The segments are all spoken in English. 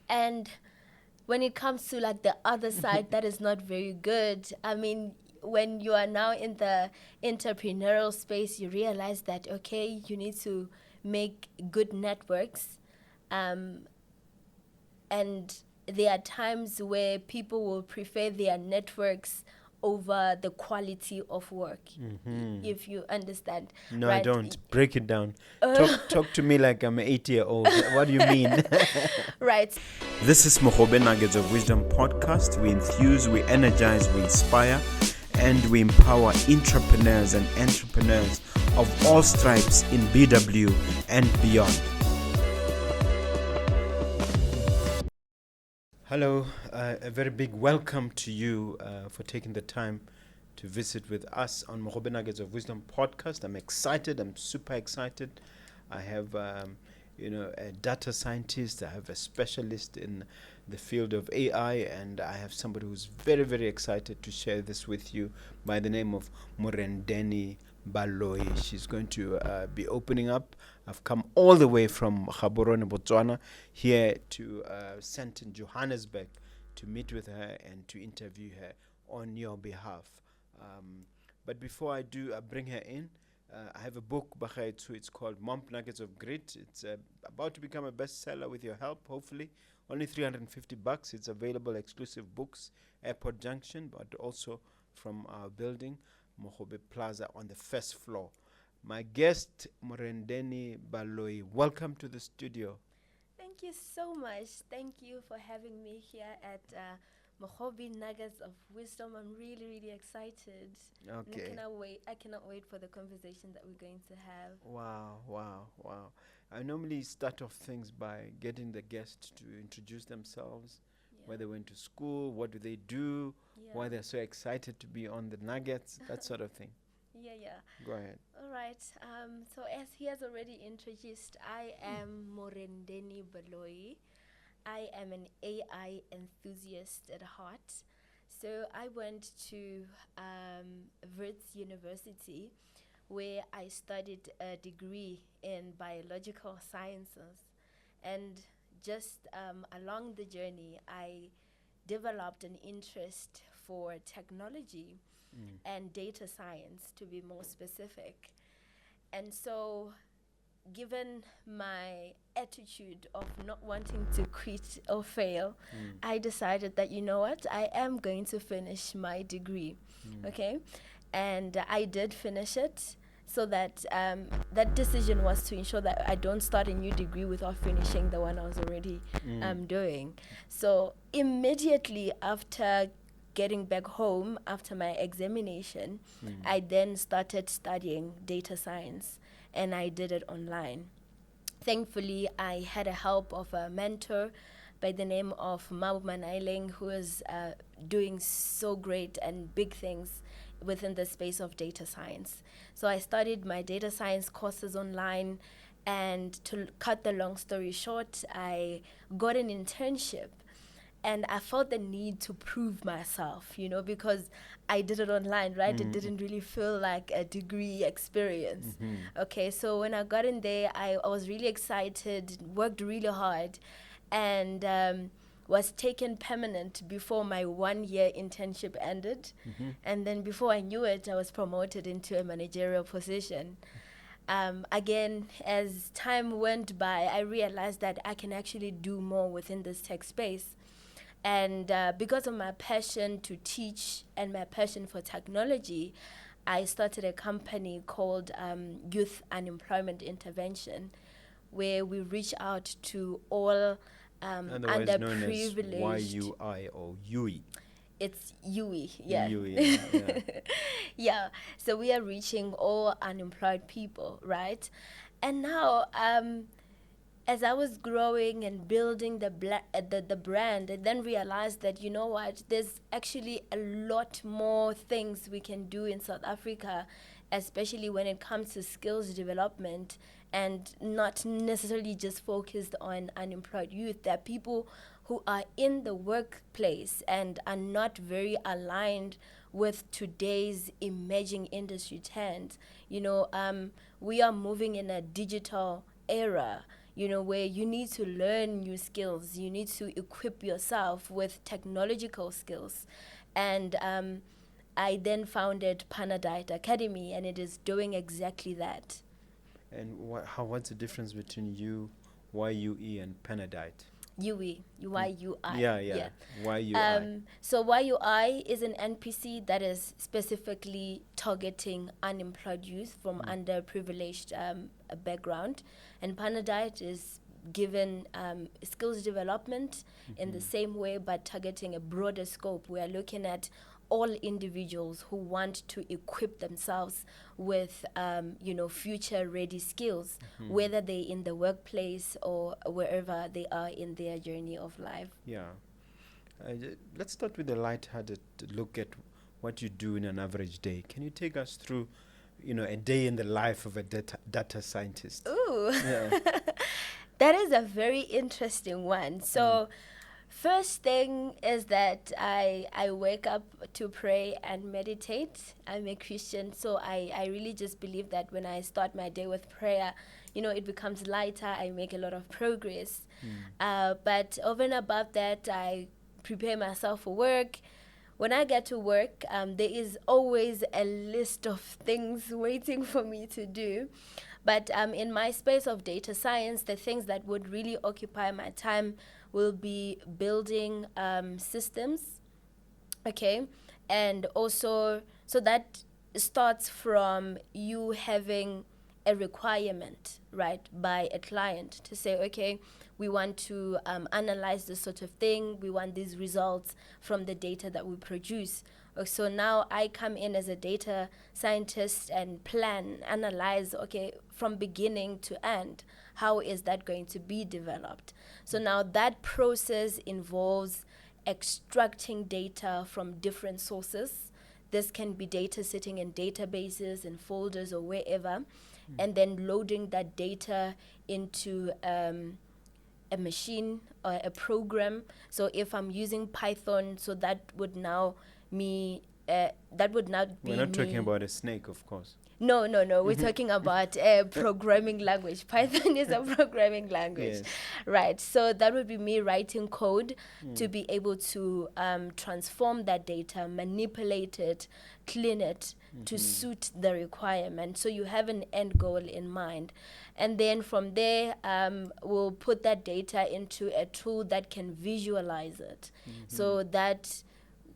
And when it comes to like the other side, that is not very good. I mean, when you are now in the entrepreneurial space, you realize that, okay, you need to make good networks. And there are times where people will prefer their networks over the quality of work, if you understand. No, I right? don't. Break it down. Talk to me like I'm an 8-year-old. What do you mean? Right. This is Mogobe Nuggets of Wisdom podcast. We enthuse, we energize, we inspire, and we empower entrepreneurs and entrepreneurs of all stripes in BW and beyond. Hello, a very big welcome to you for taking the time to visit with us on Mogobe Nuggets of Wisdom podcast. I'm excited. I'm super excited. I have, a data scientist. I have a specialist in the field of AI, and I have somebody who's very, very excited to share this with you by the name of Murendeni Baloyi. She's going to be opening up. I've come all the way from Gaborone, Botswana, here to St. Johannesburg to meet with her and to interview her on your behalf. But before I do, I bring her in. I have a book, it's called Nuggets of Grit. It's about to become a bestseller with your help, hopefully. Only $350. It's available exclusive books, Airport Junction, but also from our building, Mogobe Plaza, on the first floor. My guest, Murendeni Baloyi. Welcome to the studio. Thank you so much. Thank you for having me here at Mogobe Nuggets of Wisdom. I'm really, really excited. Okay. And I cannot wait for the conversation that we're going to have. Wow. I normally start off things by getting the guest to introduce themselves, where they went to school, what do they do, why they're so excited to be on the Nuggets, that sort of thing. Yeah. Go ahead. All right. So as he has already introduced, I am Murendeni Baloyi. I am an AI enthusiast at heart. So I went to Wits University, where I studied a degree in biological sciences. And just along the journey, I developed an interest for technology and data science, to be more specific. And so, given my attitude of not wanting to quit or fail, I decided that, you know what, I am going to finish my degree. Okay? And I did finish it. So that that decision was to ensure that I don't start a new degree without finishing the one I was already doing. So immediately after getting back home, after my examination, I then started studying data science, and I did it online. Thankfully, I had a help of a mentor by the name of Mouthwatering, who is doing so great and big things within the space of data science. So I studied my data science courses online, and to cut the long story short, I got an internship. And I felt the need to prove myself, because I did it online, right? It didn't really feel like a degree experience. Okay, so when I got in there, I was really excited, worked really hard, and was taken permanent before my 1-year internship ended. And then before I knew it, I was promoted into a managerial position. Again, as time went by, I realized that I can actually do more within this tech space. And because of my passion to teach and my passion for technology, I started a company called Youth Unemployment Intervention, where we reach out to all Otherwise known as underprivileged. YUI or UI. It's UE, yeah. UI, yeah. Yeah, so we are reaching all unemployed people, right? And now, as I was growing and building the brand, I then realized that, you know what, there's actually a lot more things we can do in South Africa, especially when it comes to skills development, and not necessarily just focused on unemployed youth. There are people who are in the workplace and are not very aligned with today's emerging industry trends. We are moving in a digital era. where you need to learn new skills. You need to equip yourself with technological skills. And I then founded Panadite Academy, and it is doing exactly that. And what's the difference between YUE and Panadite? UE, YUI. Yeah. YUI. So YUI is an NPC that is specifically targeting unemployed youth from underprivileged background, and Panadite is given skills development in the same way, but targeting a broader scope. We are looking at all individuals who want to equip themselves with future-ready skills, whether they're in the workplace or wherever they are in their journey of life. Yeah. Let's start with a light-hearted look at what you do in an average day. Can you take us through, a day in the life of a data scientist? Ooh, Yeah. that is a very interesting one. So first thing is that I wake up to pray and meditate. I'm a Christian, so I really just believe that when I start my day with prayer, it becomes lighter. I make a lot of progress. But over and above that, I prepare myself for work. When I get to work, there is always a list of things waiting for me to do. But in my space of data science, the things that would really occupy my time will be building systems, okay? And also, so that starts from you having a requirement, right, by a client to say, okay, we want to analyze this sort of thing. We want these results from the data that we produce. So now I come in as a data scientist and analyze, okay, from beginning to end, how is that going to be developed? So now that process involves extracting data from different sources. This can be data sitting in databases and folders or wherever, and then loading that data into a machine or a program. So if I'm using Python, so that would now be We're not talking about a snake, of course. No. We're talking about a programming language. Python is a programming language, Yes. right? So that would be me writing code to be able to transform that data, manipulate it, clean it to suit the requirement. So you have an end goal in mind. And then from there, we'll put that data into a tool that can visualize it. So that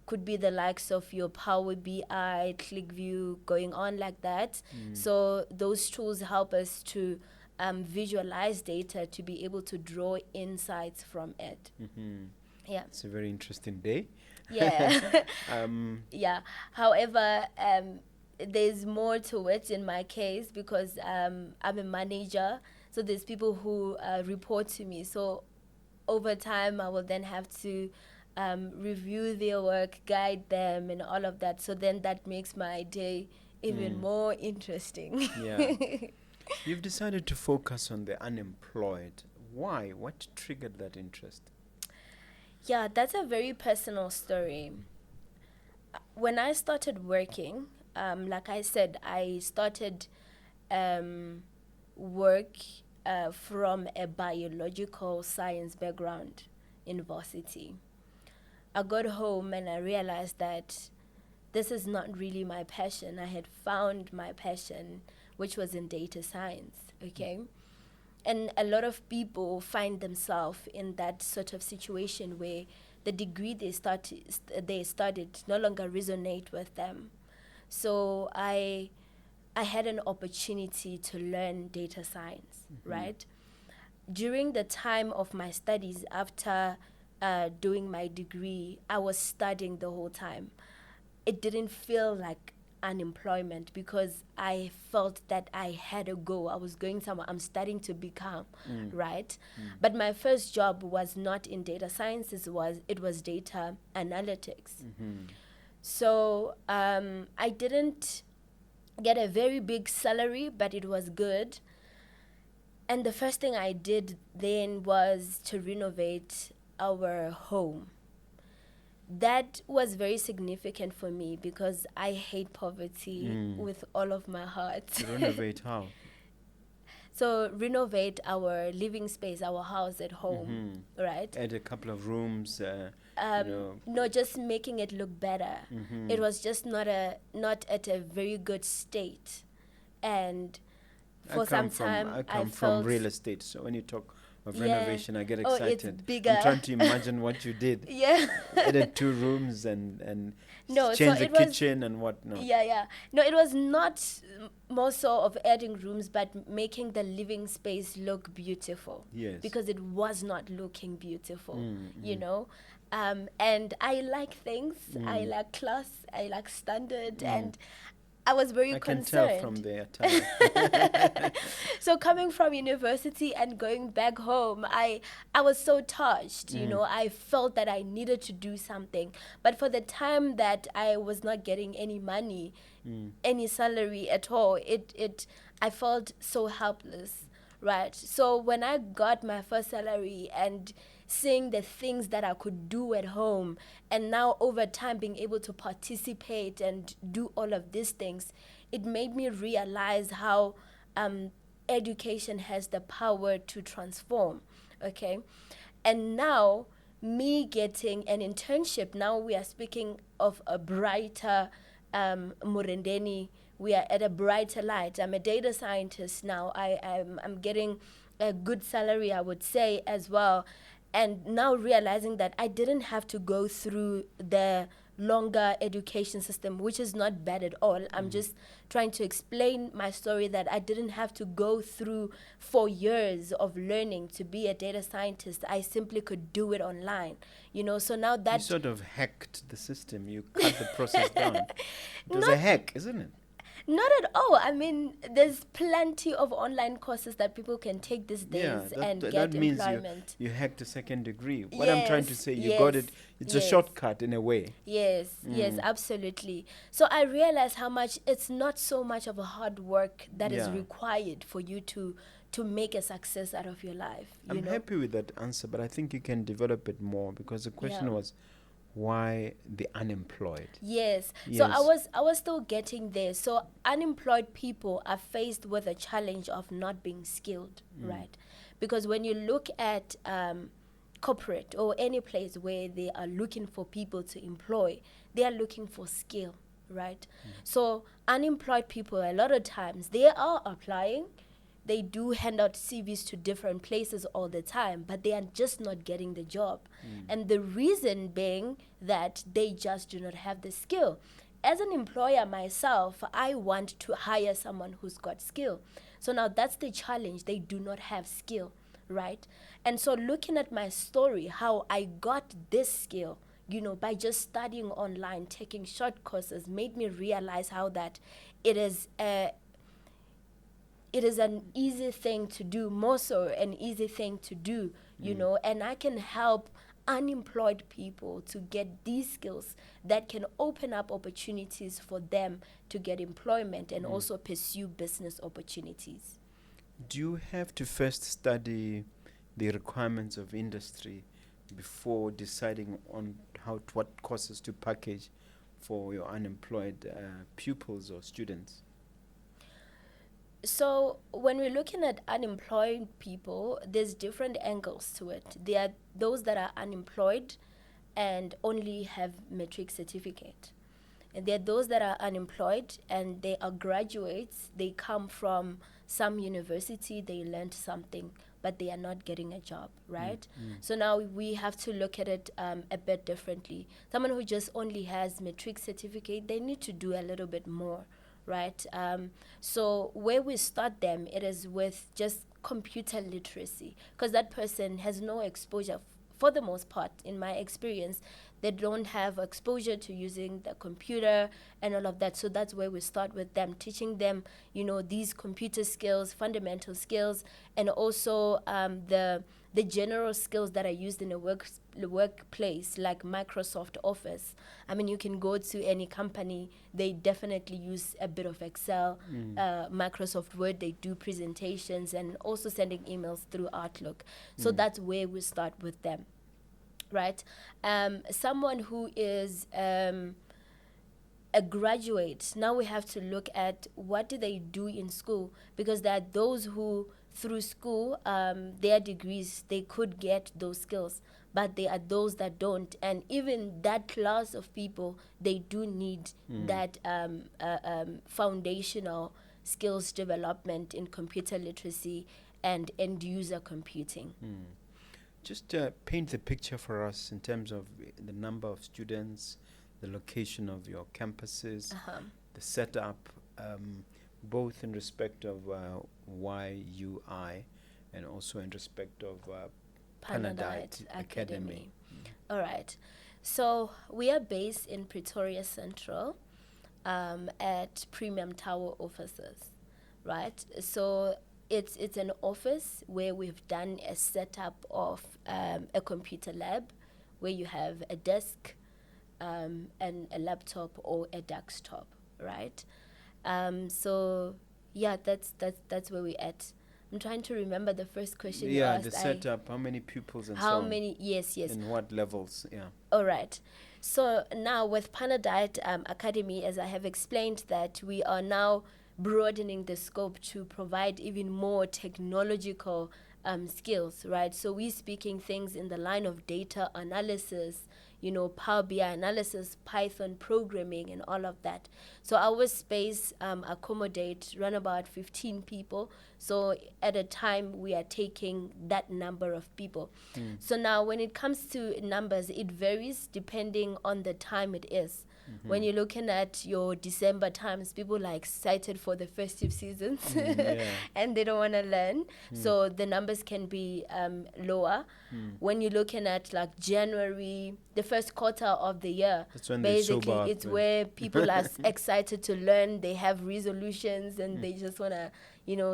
could be the likes of your Power BI, ClickView, going on like that. So those tools help us to visualize data to be able to draw insights from it. Yeah. It's a very interesting day. Yeah. Yeah. However, there's more to it in my case because I'm a manager. So there's people who report to me. So over time, I will then have to review their work, guide them, and all of that. So then that makes my day even more interesting. Yeah. You've decided to focus on the unemployed. Why? What triggered that interest? Yeah, that's a very personal story. When I started working, like I said, I started work from a biological science background in varsity. I got home and I realized that this is not really my passion. I had found my passion, which was in data science, okay? And a lot of people find themselves in that sort of situation where the degree they studied no longer resonate with them. So I had an opportunity to learn data science, right? During the time of my studies, after doing my degree, I was studying the whole time. It didn't feel like unemployment because I felt that I had a goal. I was going somewhere. I'm studying to become, right? But my first job was not in data science. It was data analytics. So I didn't get a very big salary, but it was good. And the first thing I did then was to renovate our home. That was very significant for me because I hate poverty with all of my heart. To renovate how? So renovate our living space, our house at home, right? Add a couple of rooms, No, just making it look better. It was just not at a very good state, and for some time I I come from felt real estate, so when you talk of Yeah. renovation, I get Oh, it's excited. bigger. I'm trying to imagine what you did. yeah. Added 2 rooms and No, so change the it was kitchen and whatnot. Yeah. No, it was not more so of adding rooms, but making the living space look beautiful. Yes. Because it was not looking beautiful, you know. And I like things. I like class. I like standard, and I was very I can concerned. tell from the attire. So coming from university and going back home, I was so touched, you know. I felt that I needed to do something. But for the time that I was not getting any money, any salary at all, I felt so helpless, right? So when I got my first salary and seeing the things that I could do at home, and now over time being able to participate and do all of these things, it made me realize how education has the power to transform, okay? And now, me getting an internship, now we are speaking of a brighter Murendeni. We are at a brighter light. I'm a data scientist now. I'm getting a good salary, I would say, as well. And now realizing that I didn't have to go through the longer education system, which is not bad at all. I'm just trying to explain my story, that I didn't have to go through 4 years of learning to be a data scientist. I simply could do it online, you know. So now that You sort of hacked the system. You cut the process down. It was a hack, isn't it? not at all. I mean, there's plenty of online courses that people can take these days and get that means employment. you hacked a second degree. What I'm trying to Yes, say, you got yes, it. It's a yes. shortcut in a way. Yes, yes, absolutely. So I realized how much it's not so much of a hard work that is Yeah. required for you to make a success out of your life. You I'm know? happy with that answer, but I think you can develop it more, because the question Yeah. was, why the unemployed? Yes. So Yes. I was still getting there. So unemployed people are faced with a challenge of not being skilled, right? Because when you look at corporate or any place where they are looking for people to employ, they are looking for skill, right? So unemployed people, a lot of times, they are applying. They do hand out CVs to different places all the time, but they are just not getting the job. And the reason being that they just do not have the skill. As an employer myself, I want to hire someone who's got skill. So now that's the challenge. They do not have skill, right? And so looking at my story, how I got this skill, you know, by just studying online, taking short courses, made me realize how that it is an easy thing to do, more so an easy thing to do, you know, and I can help unemployed people to get these skills that can open up opportunities for them to get employment and also pursue business opportunities. Do you have to first study the requirements of industry before deciding on what courses to package for your unemployed pupils or students? So when we're looking at unemployed people, there's different angles to it. There are those that are unemployed and only have matric certificate. And there are those that are unemployed and they are graduates. They come from some university, they learned something, but they are not getting a job, right? So now we have to look at it a bit differently. Someone who just only has matric certificate, they need to do a little bit more, right? So where we start them, it is with just computer literacy, because that person has no exposure. For the most part, in my experience, they don't have exposure to using the computer and all of that. So that's where we start with them, teaching them, you know, these computer skills, fundamental skills, and also the general skills that are used in the workplace, like Microsoft Office. I mean, you can go to any company, they definitely use a bit of Excel, Microsoft Word, they do presentations and also sending emails through Outlook. So that's where we start with them, right? Someone who is a graduate, now we have to look at what do they do in school, because there are those who through school, their degrees, they could get those skills, but there are those that don't. And even that class of people, they do need that foundational skills development in computer literacy and end user computing. Just paint the picture for us in terms of the number of students, the location of your campuses, the setup, both in respect of YUI and also in respect of Panadite Academy. All right. So we are based in Pretoria Central at Premium Tower offices, right? So it's an office where we've done a setup of a computer lab where you have a desk and a laptop or a desktop, right? So yeah, that's where we're at. I'm trying to remember the first question you asked. The setup, how many pupils and how so many on. yes And what levels, All right. So now with Panadite Academy, as I have explained, that we are now broadening the scope to provide even more technological skills, right? So we're speaking things in the line of data analysis, Power BI analysis, Python programming, and all of that. So our space accommodate run about 15 people. So at a time, we are taking that number of people. So now when it comes to numbers, it varies depending on the time it is. When you're looking at your December times, people are excited for the festive seasons and they don't want to learn. So the numbers can be lower. When you're looking at like January, the first quarter of the year, that's when basically it's where people are excited to learn. They have resolutions and they just want to,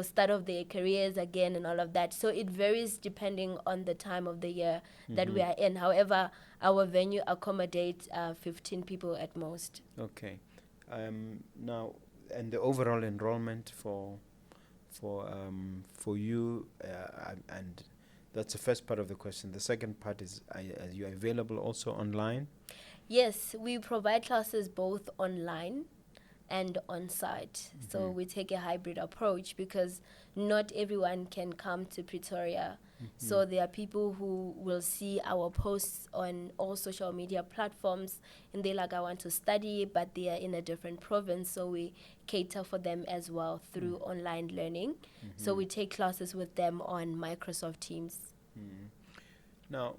start off their careers again and all of that. So it varies depending on the time of the year that we are in. However, our venue accommodates 15 people at most. Okay. Now, and the overall enrollment for you, and that's the first part of the question. The second part is, are you available also online? Yes, we provide classes both online and on-site. So we take a hybrid approach because not everyone can come to Pretoria. So there are people who will see our posts on all social media platforms and they're like, I want to study, but they are in a different province. So we cater for them as well through online learning. So we take classes with them on Microsoft Teams. Now,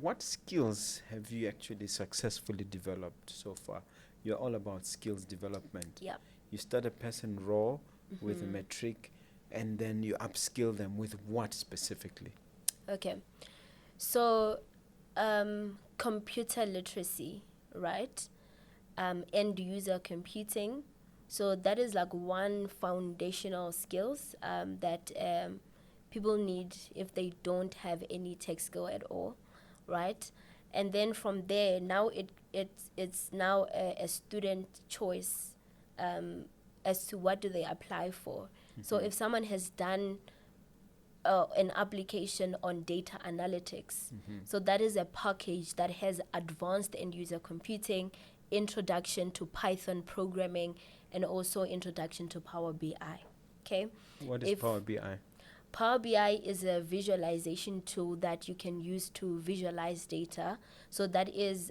what skills have you actually successfully developed so far? You're all about skills development. Yeah. You start a person raw with a metric, and then you upskill them with what specifically? Okay. So, computer literacy, right? End user computing. So that is like one foundational skills that people need if they don't have any tech skill at all, right? And then from there, now it's now a student choice as to what do they apply for. So if someone has done an application on data analytics, so that is a package that has advanced end user computing, introduction to Python programming, and also introduction to Power BI. Okay. What is Power BI? Power BI is a visualization tool that you can use to visualize data. So that is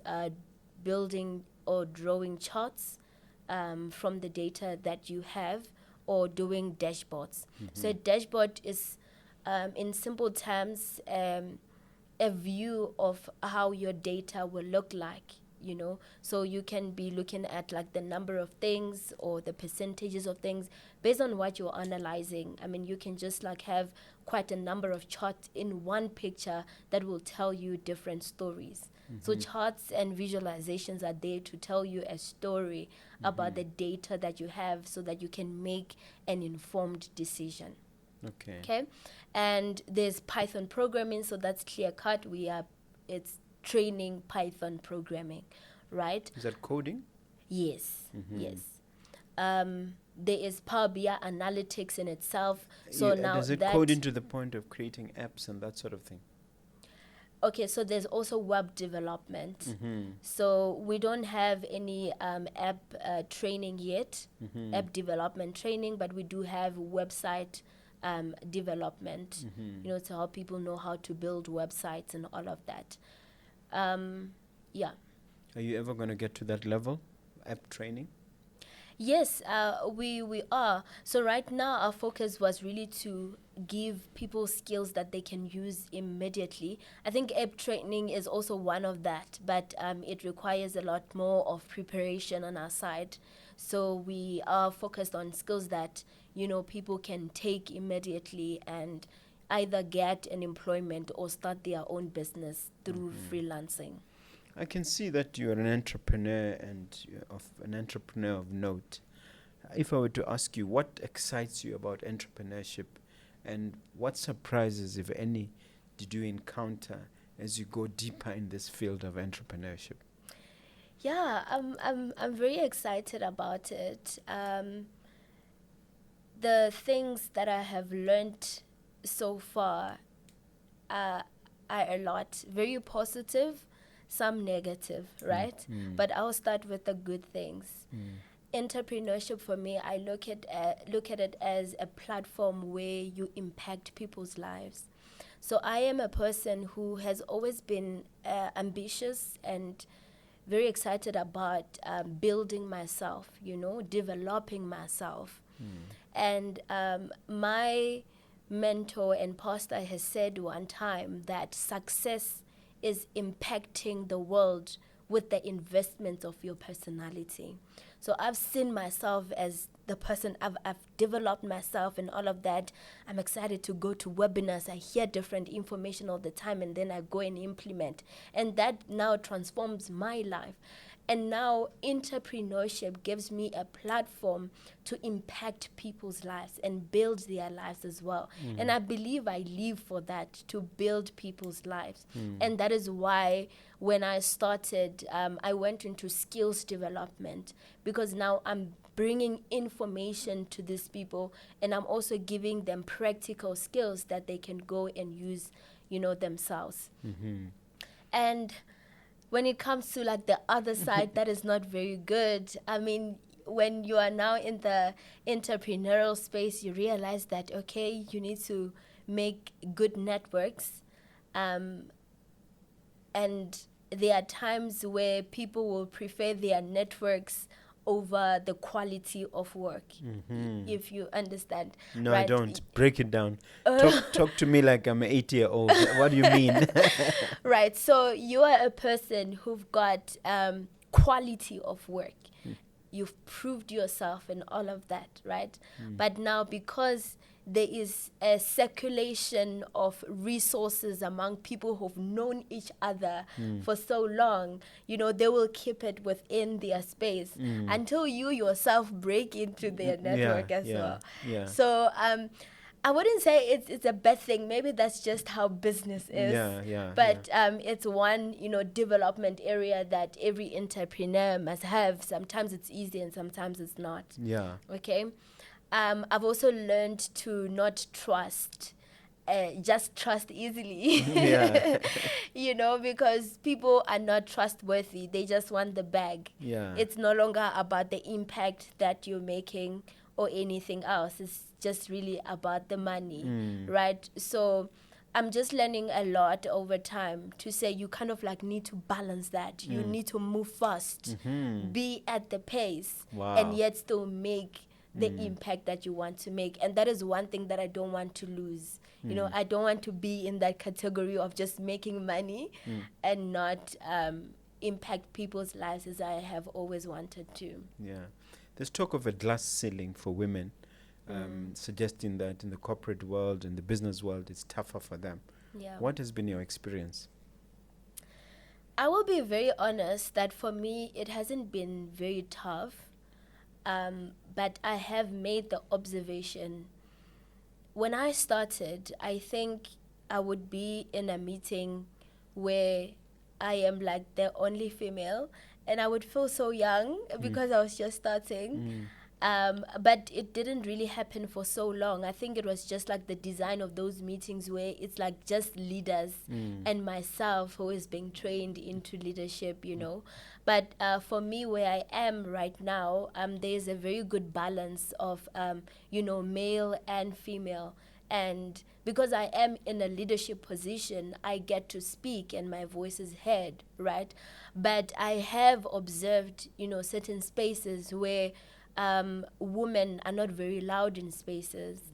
building or drawing charts from the data that you have or doing dashboards. So a dashboard is, in simple terms, a view of how your data will look like. So you can be looking at like the number of things or the percentages of things based on what you're analyzing. I mean, you can just like have quite a number of charts in one picture that will tell you different stories. So charts and visualizations are there to tell you a story about the data that you have so that you can make an informed decision. Okay. And there's Python programming, so that's clear cut. It's training Python programming, right? Is that coding? Yes, yes. There is Power BI analytics in itself. So now does it coding to the point of creating apps and that sort of thing? Okay, so there's also web development. So we don't have any app training yet, app development training, but we do have website development, to help people know how to build websites and all of that. Yeah. Are you ever going to get to that level, app training? Yes, we are. So right now our focus was really to give people skills that they can use immediately. I think app training is also one of that, but it requires a lot more of preparation on our side. So we are focused on skills that, people can take immediately and either get an employment or start their own business through freelancing. I can see that you're an entrepreneur and an entrepreneur of note. If I were to ask you, what excites you about entrepreneurship, and what surprises, if any, did you encounter as you go deeper in this field of entrepreneurship? Yeah, I'm very excited about it. The things that I have learned so far are a lot, very positive, some negative, right? But I'll start with the good things. Entrepreneurship for me, I look at it as a platform where you impact people's lives. So I am a person who has always been ambitious and very excited about building myself, developing myself. And my mentor and pastor has said one time that success is impacting the world with the investment of your personality. So I've seen myself as the person, I've developed myself and all of that. I'm excited to go to webinars. I hear different information all the time and then I go and implement. And that now transforms my life. And now entrepreneurship gives me a platform to impact people's lives and build their lives as well. And I believe I live for that, to build people's lives. And that is why when I started, I went into skills development, because now I'm bringing information to these people and I'm also giving them practical skills that they can go and use, themselves. And when it comes to like the other side, that is not very good. I mean, when you are now in the entrepreneurial space, you realize that, okay, you need to make good networks. And there are times where people will prefer their networks over the quality of work, if you understand. No, right? I don't. Break it down. Talk to me like I'm an 8-year-old. What do you mean? Right. So you are a person who've got quality of work. You've proved yourself and all of that, right? But now, because there is a circulation of resources among people who've known each other for so long, they will keep it within their space until you yourself break into their network as well. Yeah. So I wouldn't say it's a bad thing. Maybe that's just how business is. But it's one, development area that every entrepreneur must have. Sometimes it's easy and sometimes it's not. Yeah. Okay. I've also learned to not trust. Just trust easily. Because people are not trustworthy. They just want the bag. It's no longer about the impact that you're making or anything else. It's just really about the money, right? So I'm just learning a lot over time to say you kind of like need to balance that. You need to move fast, be at the pace, and yet still make the impact that you want to make. And that is one thing that I don't want to lose. I don't want to be in that category of just making money and not impact people's lives as I have always wanted to. Yeah. There's talk of a glass ceiling for women, suggesting that in the corporate world and the business world, it's tougher for them. Yeah. What has been your experience? I will be very honest that for me, it hasn't been very tough. But I have made the observation. When I started, I think I would be in a meeting where I am like the only female, and I would feel so young because I was just starting. But it didn't really happen for so long. I think it was just like the design of those meetings where it's like just leaders and myself who is being trained into leadership, But for me, where I am right now, there's a very good balance of, male and female. and because I am in a leadership position, I get to speak and my voice is heard, right? But I have observed, certain spaces where women are not very loud in spaces.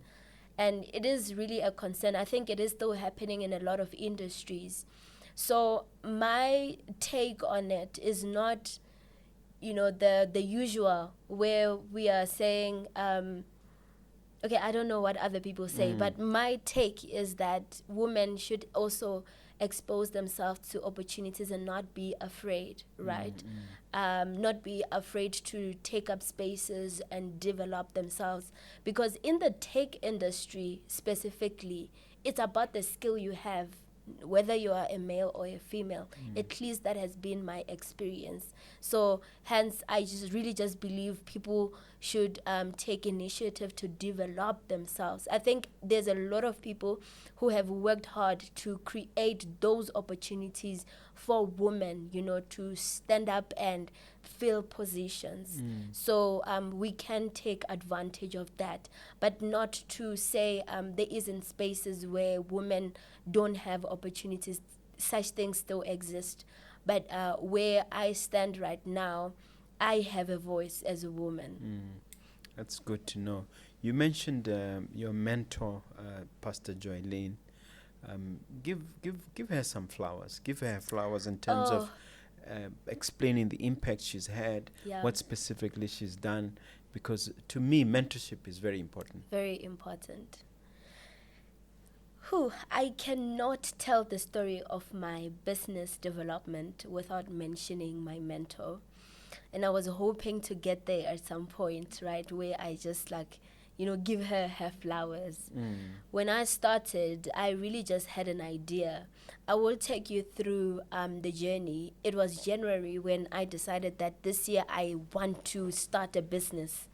And it is really a concern. I think it is still happening in a lot of industries. So my take on it is not, the usual where we are saying, okay, I don't know what other people say, but my take is that women should also expose themselves to opportunities and not be afraid, right? Not be afraid to take up spaces and develop themselves. Because in the tech industry specifically, it's about the skill you have, whether you are a male or a female. At least that has been my experience. So hence, I just believe people should take initiative to develop themselves. I think there's a lot of people who have worked hard to create those opportunities for women, to stand up and fill positions. So we can take advantage of that, but not to say there isn't spaces where women don't have opportunities. Such things still exist. But where I stand right now, I have a voice as a woman. That's good to know. You mentioned your mentor, Pastor Joylene. Give her some flowers. Give her flowers in terms of explaining the impact she's had, what specifically she's done, because to me, mentorship is very important. Very important. I cannot tell the story of my business development without mentioning my mentor. And I was hoping to get there at some point, right, where I just give her flowers. When I started, I really just had an idea. I will take you through the journey. It was January when I decided that this year I want to start a business.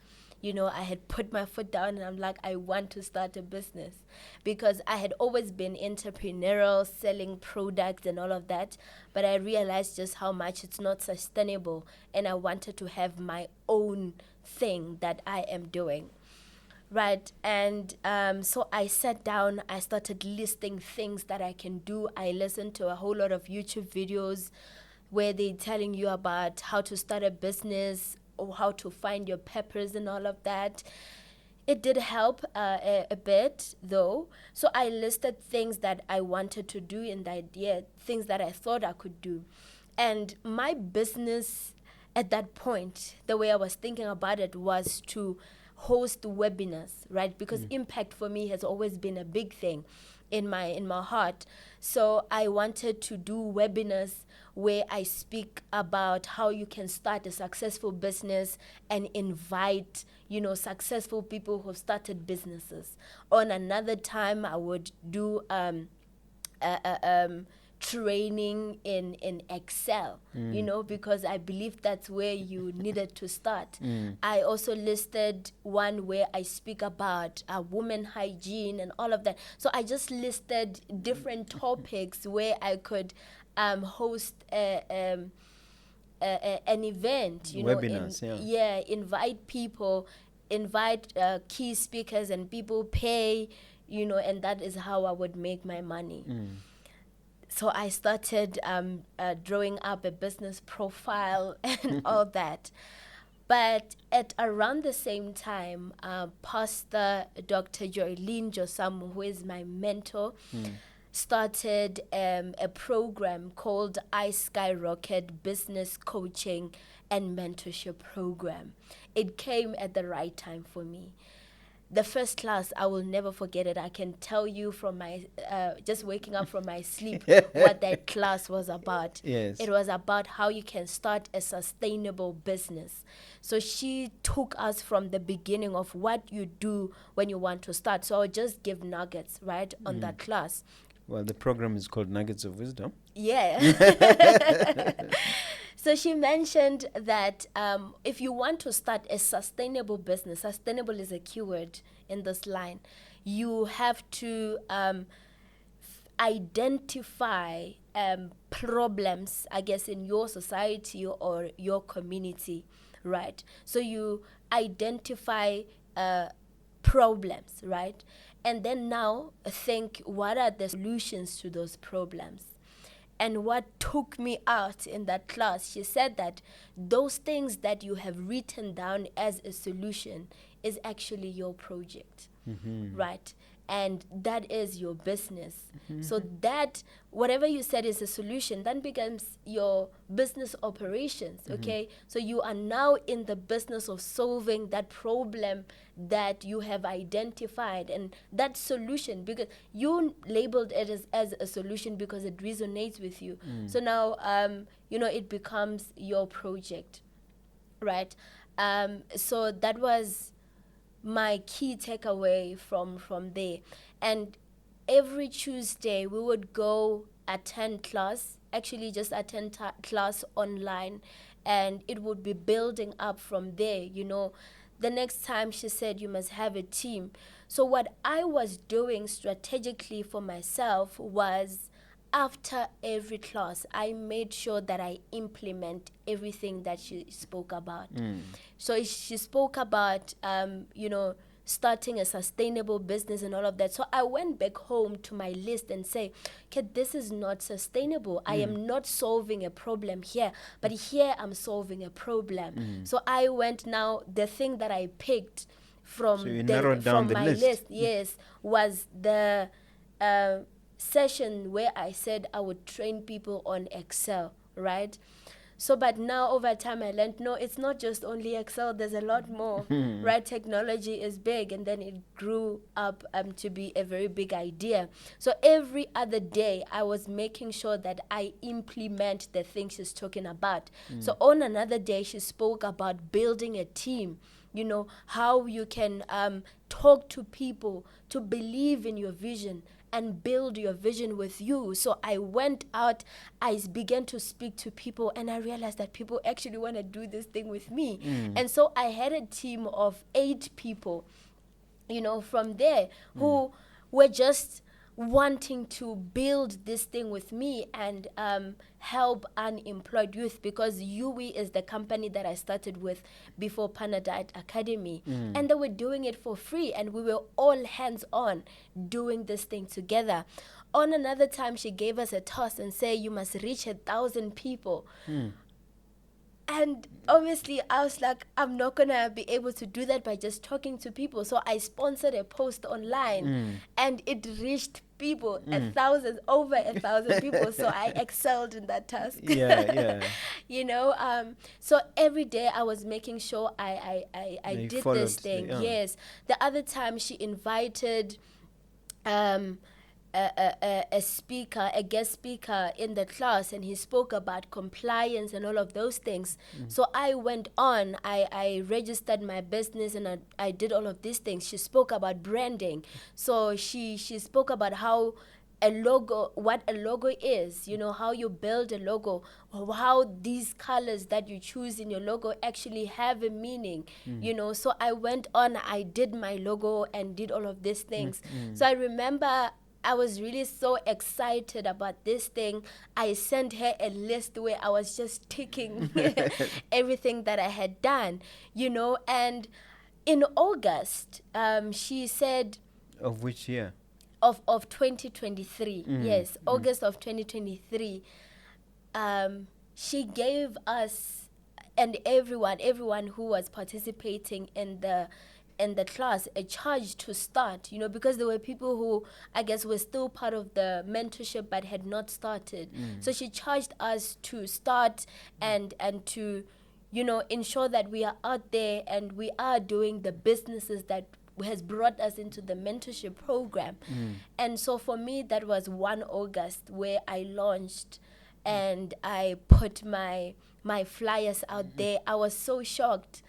I had put my foot down and I'm like, I want to start a business, because I had always been entrepreneurial, selling products and all of that, but I realized just how much it's not sustainable, and I wanted to have my own thing that I am doing. Right, and so I sat down, I started listing things that I can do. I listened to a whole lot of YouTube videos where they're telling you about how to start a business, or how to find your peppers and all of that. It did help a bit, though. So I listed things that I wanted to do in the idea, things that I thought I could do. And my business at that point, the way I was thinking about it was to host webinars, right? Because impact for me has always been a big thing in my heart. So I wanted to do webinars where I speak about how you can start a successful business and invite, successful people who have started businesses. On another time, I would do training in Excel, because I believe that's where you needed to start. I also listed one where I speak about women hygiene and all of that. So I just listed different topics where I could host an event, webinars, invite people, invite key speakers, and people pay, and that is how I would make my money. So I started drawing up a business profile and all that. But at around the same time, Pastor Dr. Joylene Josamu, who is my mentor, started a program called I Skyrocket Business Coaching and Mentorship Program. It came at the right time for me. The first class, I will never forget it. I can tell you from my, just waking up from my sleep, what that class was about. Yes. It was about how you can start a sustainable business. So she took us from the beginning of what you do when you want to start. So I'll just give nuggets, right, on that class. Well, the program is called Nuggets of Wisdom. Yeah. So she mentioned that if you want to start a sustainable business, sustainable is a keyword in this line, you have to identify problems, I guess, in your society or your community, right? So you identify problems, right? and then now think, what are the solutions to those problems? And what took me out in that class, she said that those things that you have written down as a solution is actually your project, right? And that is your business. So that, whatever you said is a solution, then becomes your business operations, okay? So you are now in the business of solving that problem that you have identified, and that solution, because you labeled it as a solution because it resonates with you. So now, it becomes your project, right? So that was my key takeaway from there. And every Tuesday we would go attend class, actually just attend class online, and it would be building up from there. The next time she said you must have a team. So what I was doing strategically for myself was, after every class, I made sure that I implement everything that she spoke about. So she spoke about, starting a sustainable business and all of that. So I went back home to my list and say, okay, this is not sustainable. I am not solving a problem here, but here I'm solving a problem. So I went now, the thing that I picked from my list, yes, was the session where I said I would train people on Excel, right? So, but now over time I learned, no, it's not just only Excel, there's a lot more, right? Technology is big, and then it grew up to be a very big idea. So every other day I was making sure that I implement the things she's talking about. So on another day she spoke about building a team, how you can talk to people to believe in your vision and build your vision with you. So I went out, I began to speak to people, and I realized that people actually want to do this thing with me. And so I had a team of 8 people, from there, who were just wanting to build this thing with me and help unemployed youth, because UE is the company that I started with before Panadite Academy. And they were doing it for free, and we were all hands-on doing this thing together. On another time, she gave us a task and said, you must reach 1,000 people. And obviously I was like, I'm not gonna be able to do that by just talking to people. So I sponsored a post online, and it reached people, over 1,000 people. So I excelled in that task. So every day I was making sure I did this thing. Yes. The other time she invited a speaker, a guest speaker in the class, and he spoke about compliance and all of those things. So I went on, I registered my business, and I did all of these things. She spoke about branding. So she spoke about how what a logo is, how you build a logo, how these colors that you choose in your logo actually have a meaning, So I went on, I did my logo and did all of these things. So I remember I was really so excited about this thing. I sent her a list where I was just ticking everything that I had done, and in August, she said... Of which year? Of 2023, yes, August of 2023, she gave us and everyone who was participating in the class a charge to start, because there were people who I guess were still part of the mentorship but had not started. So she charged us to start and to ensure that we are out there and we are doing the businesses that has brought us into the mentorship program. And so for me, that was 1 August where I launched and I put my flyers out there. I was so shocked.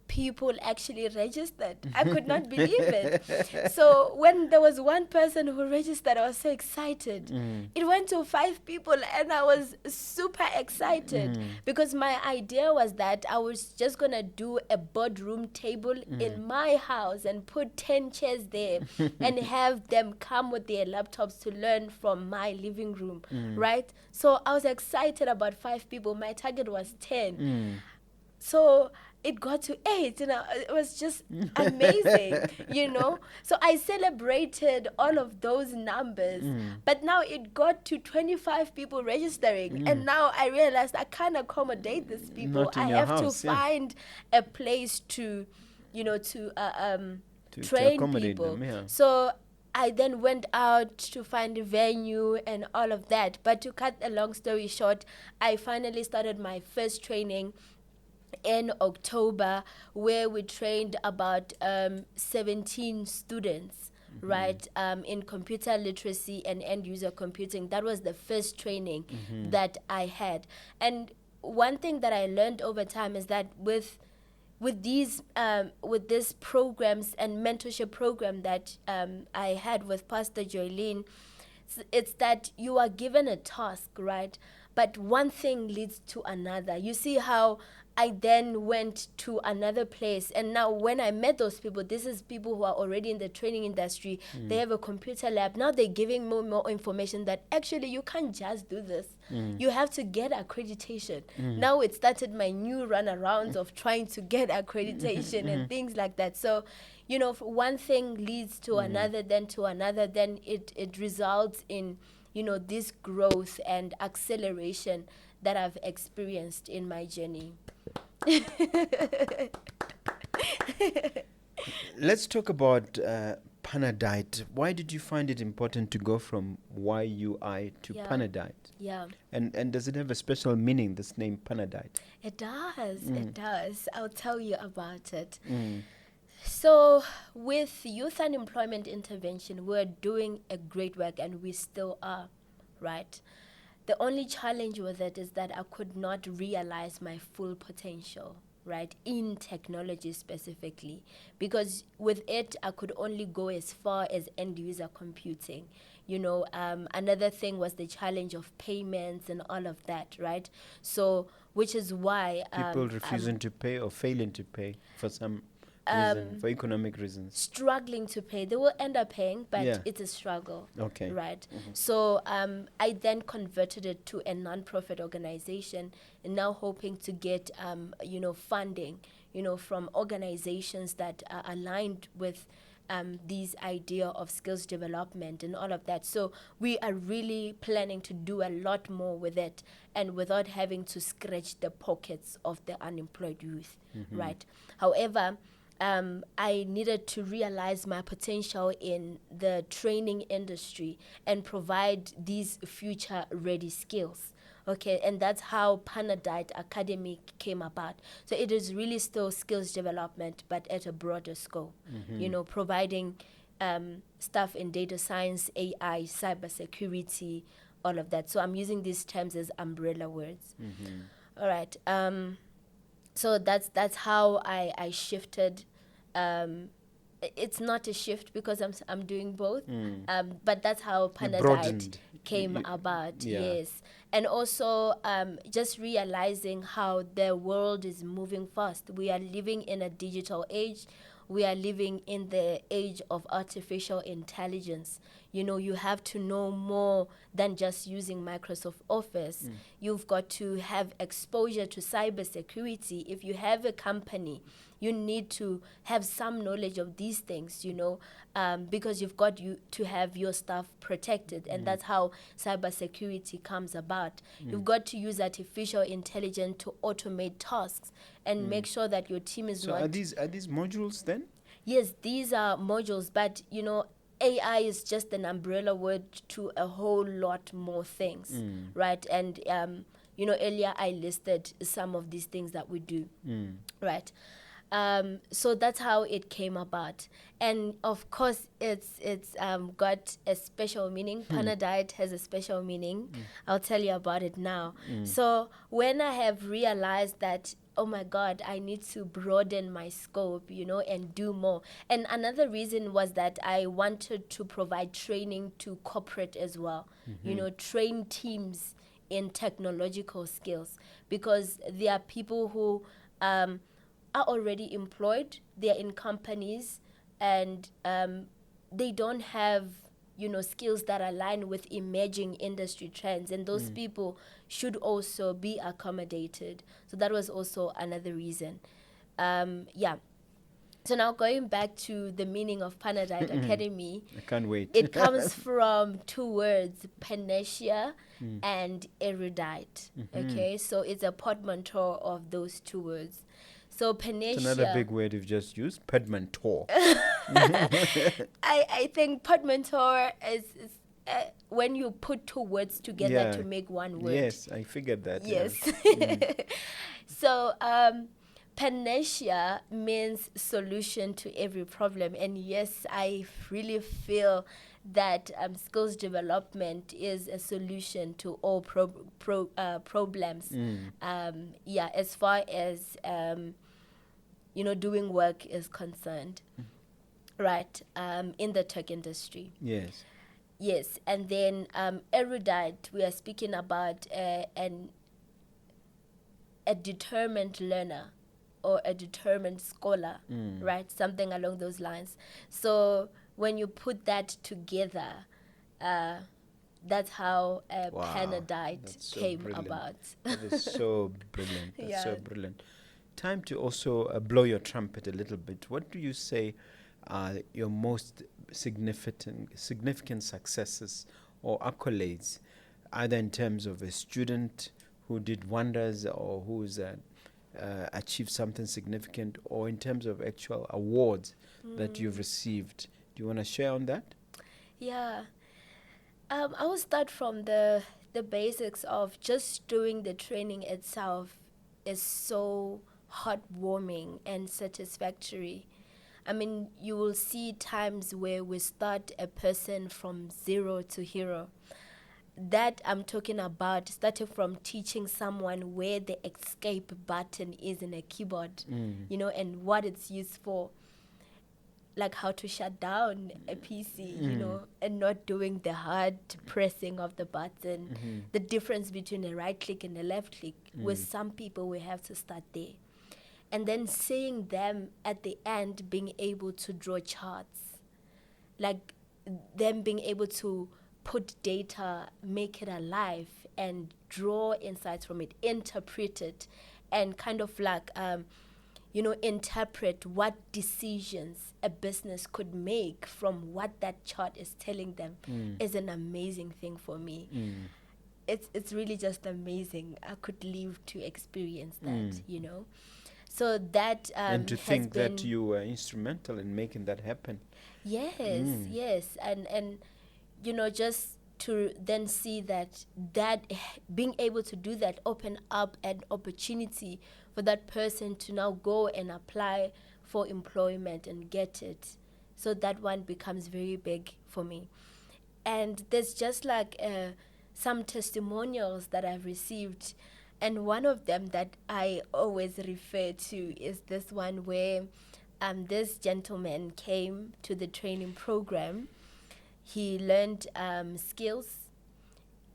People actually registered. I could not believe it. So when there was one person who registered, I was so excited. It went to 5 people, and I was super excited because my idea was that I was just going to do a boardroom table in my house and put 10 chairs there and have them come with their laptops to learn from my living room, right? So I was excited about 5 people. My target was 10. So it got to 8, it was just amazing, So I celebrated all of those numbers, but now it got to 25 people registering, and now I realized I can't accommodate these people. Not in I your have to house, yeah. find a place to, To train accommodate people. them, yeah. So I then went out to find a venue and all of that. But to cut a long story short, I finally started my first training in October, where we trained about 17 students, right, in computer literacy and end user computing. That was the first training that I had. And one thing that I learned over time is that with these programs and mentorship program that I had with Pastor Joylene, it's that you are given a task, right? But one thing leads to another. You see how I then went to another place, and now when I met those people, this is people who are already in the training industry. They have a computer lab. Now they're giving more information that actually you can't just do this. You have to get accreditation. Now it started my new runarounds of trying to get accreditation and things like that. So, if one thing leads to another, then to another, then it results in, this growth and acceleration that I've experienced in my journey. Let's talk about Panadite. Why did you find it important to go from YUI to Panadite? Yeah. And does it have a special meaning, this name Panadite? It does. It does. I'll tell you about it. So with youth unemployment intervention, we're doing a great work, and we still are, right? The only challenge with it is that I could not realize my full potential, right, in technology specifically, because with it I could only go as far as end user computing. Another thing was the challenge of payments and all of that, right? So, which is why people refusing to pay or failing to pay for some reason, for economic reasons, struggling to pay. They will end up paying, but it's a struggle. Okay. Right. So I then converted it to a non-profit organization, and now hoping to get funding, from organizations that are aligned with these idea of skills development and all of that. So we are really planning to do a lot more with it, and without having to scratch the pockets of the unemployed youth, right? However, I needed to realize my potential in the training industry and provide these future-ready skills. Okay, and that's how Panadite Academy came about. So it is really still skills development, but at a broader scope. Providing stuff in data science, AI, cybersecurity, all of that. So I'm using these terms as umbrella words. All right. So that's how I shifted. It's not a shift because I'm doing both, but that's how Panadite came about. Yes, and also just realizing how the world is moving fast. We are living in a digital age. We are living in the age of artificial intelligence. You have to know more than just using Microsoft Office. You've got to have exposure to cybersecurity. If you have a company, you need to have some knowledge of these things, because you've got to have your stuff protected, and that's how cybersecurity comes about. You've got to use artificial intelligence to automate tasks and make sure that your team is not... So are these modules then? Yes, these are modules, but AI is just an umbrella word to a whole lot more things, right? And earlier I listed some of these things that we do, right? So that's how it came about, and of course it's got a special meaning. Panadite has a special meaning. I'll tell you about it now. So when I have realized that, oh my God, I need to broaden my scope, and do more. And another reason was that I wanted to provide training to corporate as well, train teams in technological skills, because there are people who are already employed, they're in companies, and they don't have, skills that align with emerging industry trends, and those people should also be accommodated. So that was also another reason. Yeah. So now going back to the meaning of Panadite Academy, I can't wait. it comes from two words, panacea and erudite. Okay, so it's a portmanteau of those two words. So panacea. It's another big word you've just used, portmanteau. I think portmanteau is when you put two words together to make one word. Yes, I figured that. Yes. So panacea means solution to every problem, and yes, I really feel that skills development is a solution to all problems. As far as doing work is concerned, right? In the tech industry. Yes. Yes, and then erudite, we are speaking about a determined learner or a determined scholar, right? Something along those lines. So when you put that together, that's how Panadite came about. That is so brilliant. That's so brilliant. Time to also blow your trumpet a little bit. What do you say are your most significant successes or accolades, either in terms of a student who did wonders or who's achieved something significant, or in terms of actual awards that you've received? Do you want to share on that? Yeah. I will start from the basics of just doing the training itself is so heartwarming and satisfactory. I mean, you will see times where we start a person from zero to hero. That I'm talking about, starting from teaching someone where the escape button is in a keyboard, and what it's used for, like how to shut down a PC, and not doing the hard pressing of the button, the difference between a right click and a left click. With some people, we have to start there. And then seeing them at the end being able to draw charts, like them being able to put data, make it alive, and draw insights from it, interpret it, and kind of like, interpret what decisions a business could make from what that chart is telling them is an amazing thing for me. It's really just amazing. I could live to experience that, So that and to think that you were instrumental in making that happen. Yes, yes, and just to then see that being able to do that open up an opportunity for that person to now go and apply for employment and get it. So that one becomes very big for me. And there's just like some testimonials that I've received. And one of them that I always refer to is this one where this gentleman came to the training program. He learned skills,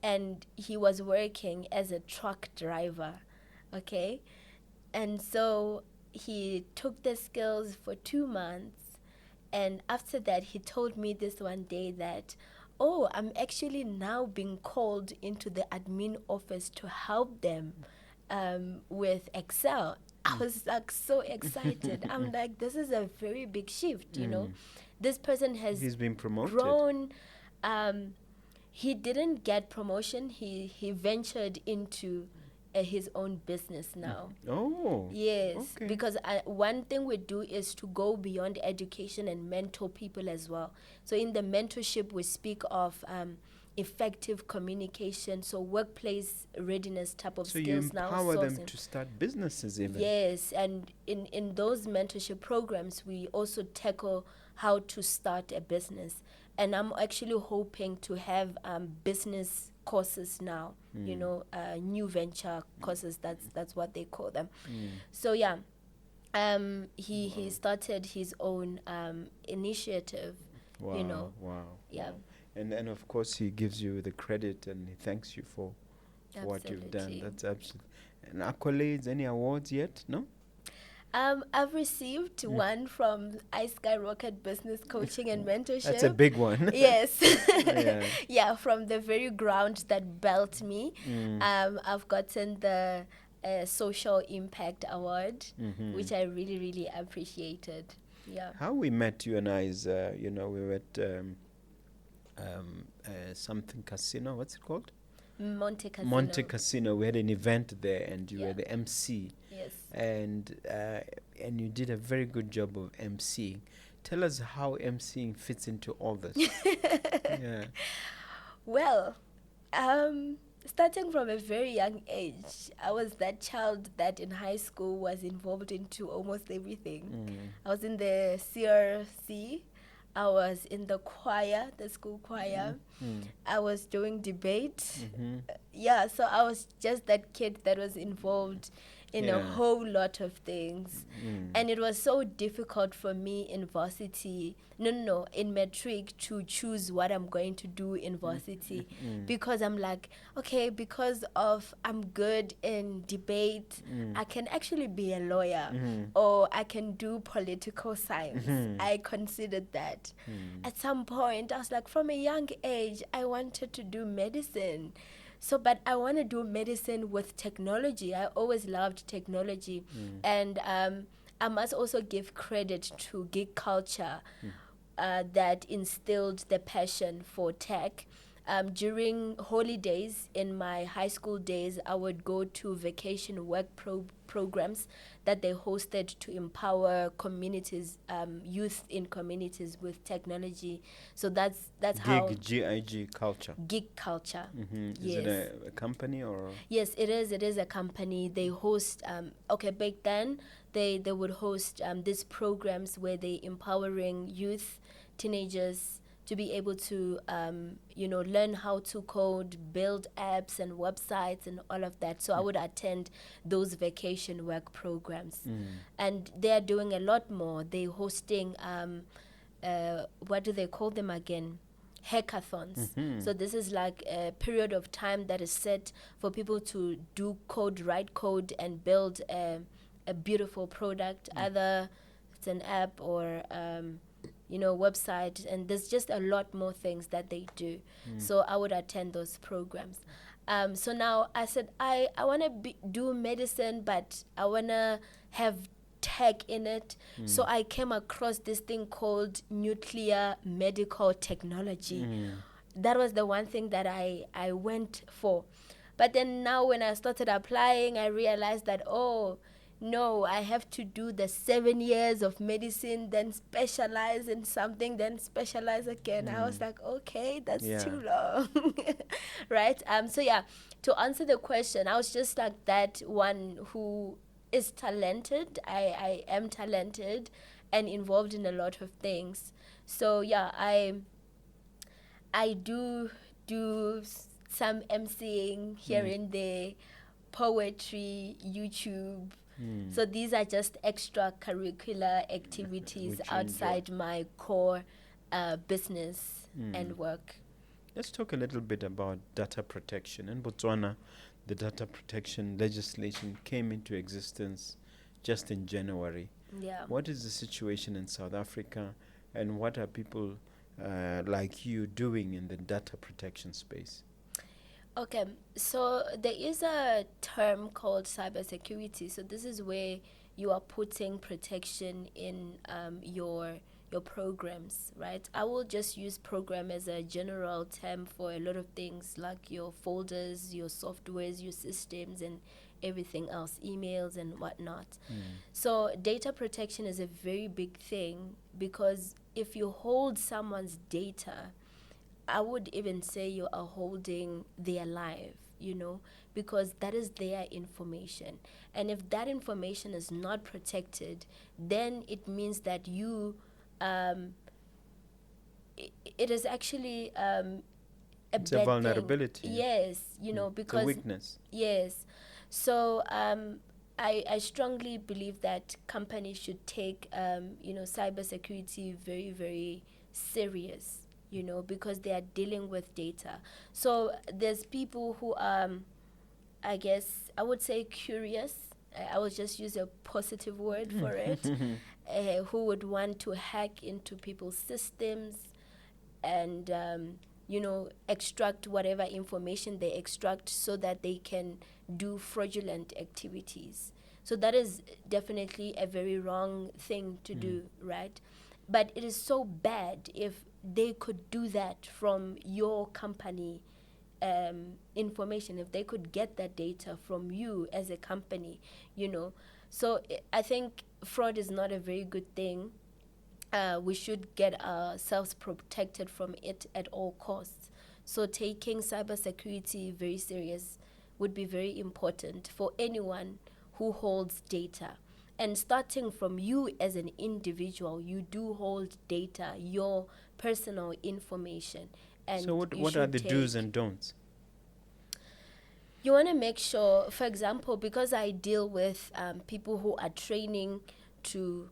and he was working as a truck driver, okay? And so he took the skills for 2 months, and after that he told me this one day that, I'm actually now being called into the admin office to help them with Excel. I was like so excited. I'm like, this is a very big shift, This person he's been promoted. Grown. He didn't get promotion. He ventured into his own business now. Oh. Yes, okay. Because one thing we do is to go beyond education and mentor people as well. So in the mentorship, we speak of effective communication, so workplace readiness type of skills now. So you empower them to start businesses even. Yes, and in those mentorship programs, we also tackle how to start a business. And I'm actually hoping to have business courses now, new venture courses, that's what they call them. So yeah, he started his own initiative. Wow. Yeah. And of course he gives you the credit and he thanks you for what you've done. That's absolutely. And accolades, any awards yet? No? I've received one from iSkyrocket Business Coaching and Mentorship. That's a big one. Yes. Yeah. Yeah, from the very ground that built me. Mm. I've gotten the Social Impact Award, Mhm. which I really, really appreciated. Yeah. How we met, you and I, is we were at something casino. What's it called? Monte Casino. Monte Casino. We had an event there, and you Yeah. were the MC, Yes. and you did a very good job of MCing. Tell us how MCing fits into all this. Yeah. Well, starting from a very young age, I was that child that in high school was involved into almost everything. Mm. I was in the CRC. I was in the choir, the school choir. Mm. I was doing debate. Mhm. Yeah, so I was just that kid that was involved in a Yeah. whole lot of things. Mm. And it was so difficult for me in varsity, in matric, to choose what I'm going to do in varsity. Because I'm like, okay, because of I'm good in debate, I can actually be a lawyer, or I can do political science. I considered that. At some point, I was like, from a young age, I wanted to do medicine. So, but I want to do medicine with technology. I always loved technology. And I must also give credit to geek culture that instilled the passion for tech. During holidays in my high school days, I would go to vacation work programs that they hosted to empower communities, youth in communities with technology. So that's how GIG culture. geek culture. Mm-hmm. Yes. Is it a company or? Yes, it is. It is a company. They host. Back then they would host these programs where they empowering youth, teenagers to be able to learn how to code, build apps and websites and all of that. So I would attend those vacation work programs, and they are doing a lot more. They're hosting what do they call them again? Hackathons. So this is like a period of time that is set for people to do code, write code, and build a beautiful product. Either it's an app or website, and there's just a lot more things that they do. So I would attend those programs. So now I said I want to do medicine, but I want to have tech in it. So I came across this thing called nuclear medical technology. That was the one thing that I went for. But then now when I started applying, I realized that, oh, no, I have to do the 7 years of medicine, then specialize in something, then specialize again. I was like, okay, that's too long. Right? So yeah, to answer the question, I was just like that one who is talented. I am talented and involved in a lot of things. So yeah, I do some emceeing here and there, poetry, YouTube. So these are just extracurricular activities outside my core business and work. Let's talk a little bit about data protection. In Botswana, the data protection legislation came into existence just in January. Yeah. What is the situation in South Africa, and what are people like you doing in the data protection space? Okay, so there is a term called cybersecurity. So this is where you are putting protection in your programs, right? I will just use program as a general term for a lot of things like your folders, your softwares, your systems, and everything else, emails and whatnot. So data protection is a very big thing, because if you hold someone's data, I would even say you are holding their life, because that is their information. And if that information is not protected, then it means that you, it is actually It's a vulnerability. Yes, because a weakness. Yes. So I strongly believe that companies should take cybersecurity very, very serious, because they are dealing with data. So there's people who are, I guess I would say, curious I will just use a positive word for it, who would want to hack into people's systems and extract whatever information they extract so that they can do fraudulent activities. So that is definitely a very wrong thing to do, right? But it is so bad if they could do that from your company information, if they could get that data from you as a company, So I think fraud is not a very good thing. We should get ourselves protected from it at all costs. So taking cybersecurity very serious would be very important for anyone who holds data. And starting from you as an individual, you do hold data, your personal information. And so what are the do's and don'ts? You want to make sure, for example, because I deal with people who are training to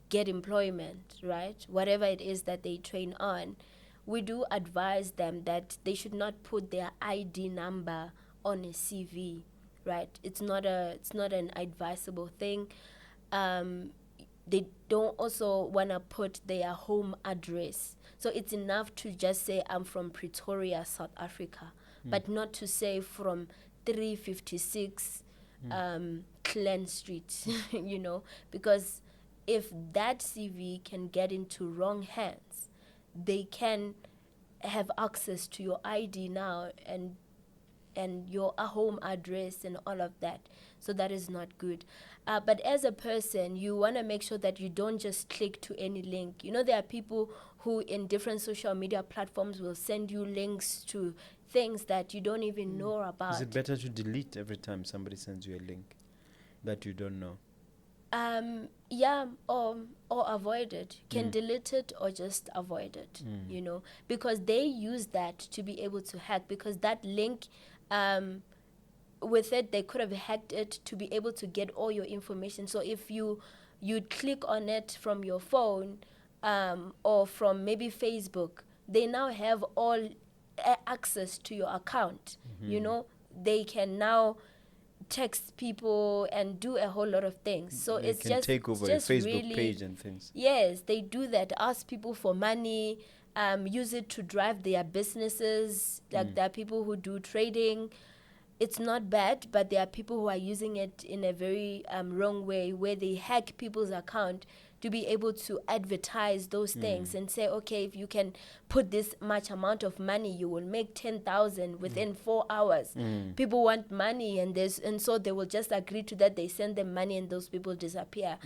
get employment, right? Whatever it is that they train on, we do advise them that they should not put their ID number on a CV, right? It's not an advisable thing. They don't also want to put their home address. So it's enough to just say, I'm from Pretoria, South Africa, but not to say from 356 Clan Street, because if that CV can get into wrong hands, they can have access to your ID now and your home address and all of that. So that is not good. But as a person, you want to make sure that you don't just click to any link. There are people who in different social media platforms will send you links to things that you don't even know about. Is it better to delete every time somebody sends you a link that you don't know? Yeah, or avoid it. Can delete it or just avoid it, because they use that to be able to hack, because that link, with it, they could have hacked it to be able to get all your information. So if you click on it from your phone, or from maybe Facebook, they now have all access to your account. They can now text people and do a whole lot of things. So they it's can just take over just a Facebook really, page and things. Yes, they do that. Ask people for money. Use it to drive their businesses. Like there are people who do trading. It's not bad, but there are people who are using it in a very wrong way, where they hack people's account to be able to advertise those things and say, okay, if you can put this much amount of money, you will make 10,000 within 4 hours. People want money, and so they will just agree to that. They send them money, and those people disappear.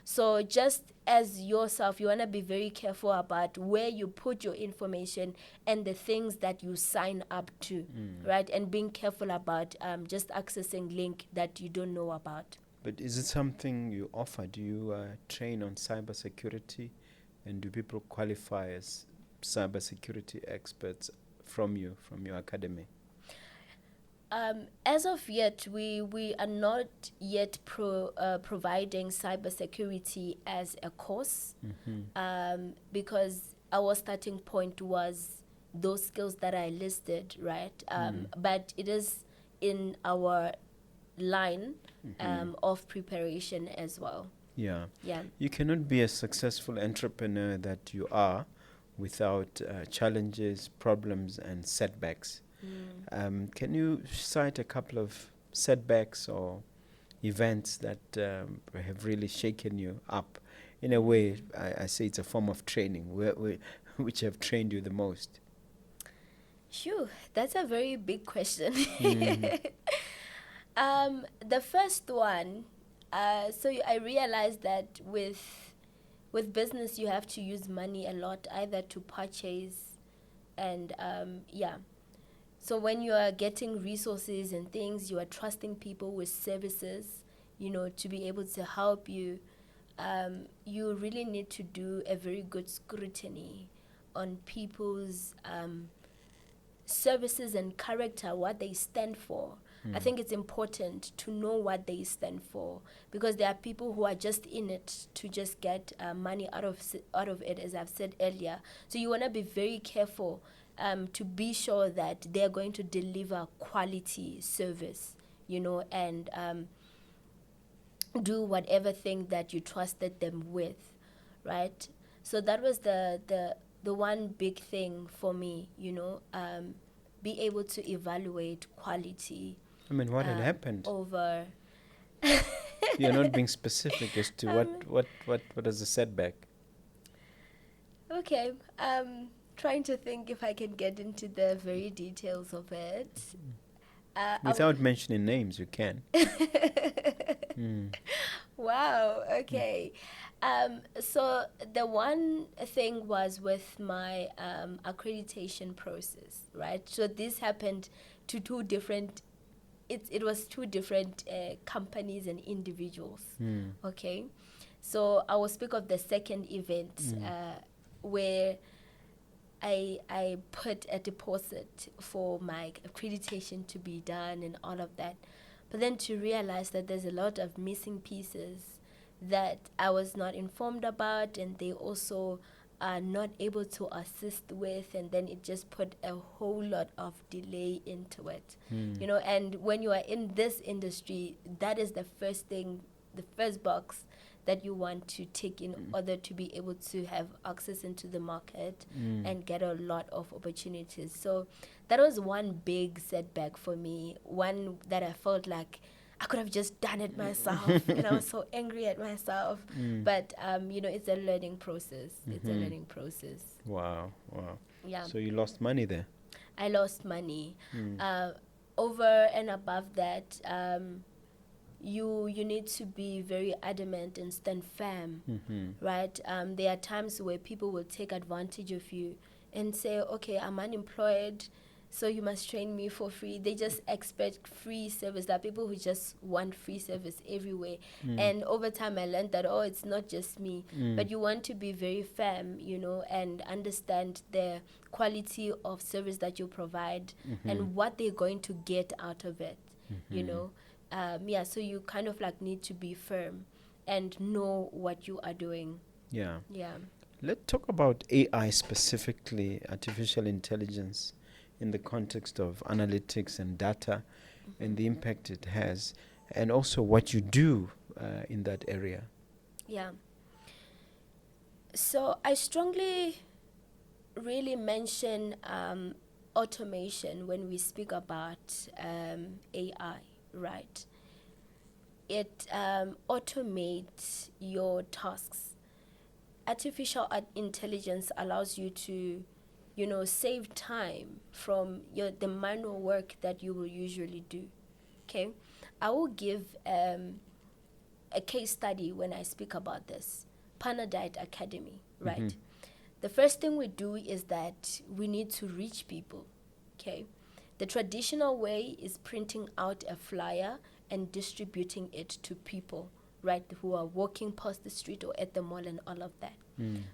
So just as yourself, you want to be very careful about where you put your information and the things that you sign up to, right? And being careful about just accessing link that you don't know about. But is it something you offer? Do you train on cybersecurity, and do people qualify as cybersecurity experts from your academy? As of yet, we are not yet providing cybersecurity as a course, because our starting point was those skills that I listed, right? But it is in our line of preparation as well. Yeah. Yeah. You cannot be a successful entrepreneur that you are without challenges, problems, and setbacks. Can you cite a couple of setbacks or events that have really shaken you up? In a way, I say it's a form of training, which have trained you the most. Phew, that's a very big question. The first one, so I realized that with business you have to use money a lot, either to purchase and So when you are getting resources and things, you are trusting people with services, to be able to help you. You really need to do a very good scrutiny on people's services and character, what they stand for. I think it's important to know what they stand for, because there are people who are just in it to just get money out of it, as I've said earlier. So you want to be very careful to be sure that they're going to deliver quality service, and do whatever thing that you trusted them with, right? So that was the one big thing for me, be able to evaluate quality I mean, what had happened? over. You're not being specific as to what is the setback. Okay, trying to think if I can get into the very details of it. Without mentioning names, you can. Wow, okay. So the one thing was with my accreditation process, right? So this happened to two different, it was two different companies and individuals, okay? So I will speak of the second event where I put a deposit for my accreditation to be done and all of that. But then to realize that there's a lot of missing pieces that I was not informed about, and they also are not able to assist with, and then it just put a whole lot of delay into it. And when you are in this industry, that is the first thing, the first box that you want to tick in order to be able to have access into the market and get a lot of opportunities. So that was one big setback for me, one that I felt like I could have just done it myself, and I was so angry at myself. But it's a learning process. It's a learning process. Wow. Yeah. So you lost money there. I lost money. Over and above that, you need to be very adamant and stand firm, right? There are times where people will take advantage of you and say, okay, I'm unemployed, so you must train me for free. They just expect free service. There are people who just want free service everywhere. And over time I learned that, it's not just me, but you want to be very firm, and understand the quality of service that you provide and what they're going to get out of it, so you kind of like need to be firm and know what you are doing. Yeah. Yeah. Let's talk about AI specifically, artificial intelligence, in the context of analytics and data, and the impact it has, and also what you do in that area. Yeah. So I strongly really mention automation when we speak about AI, right? It automates your tasks. Artificial intelligence allows you to, save time from the manual work that you will usually do. Okay, I will give a case study when I speak about this. Panadite Academy, right? The first thing we do is that we need to reach people. Okay, the traditional way is printing out a flyer and distributing it to people, right, who are walking past the street or at the mall and all of that.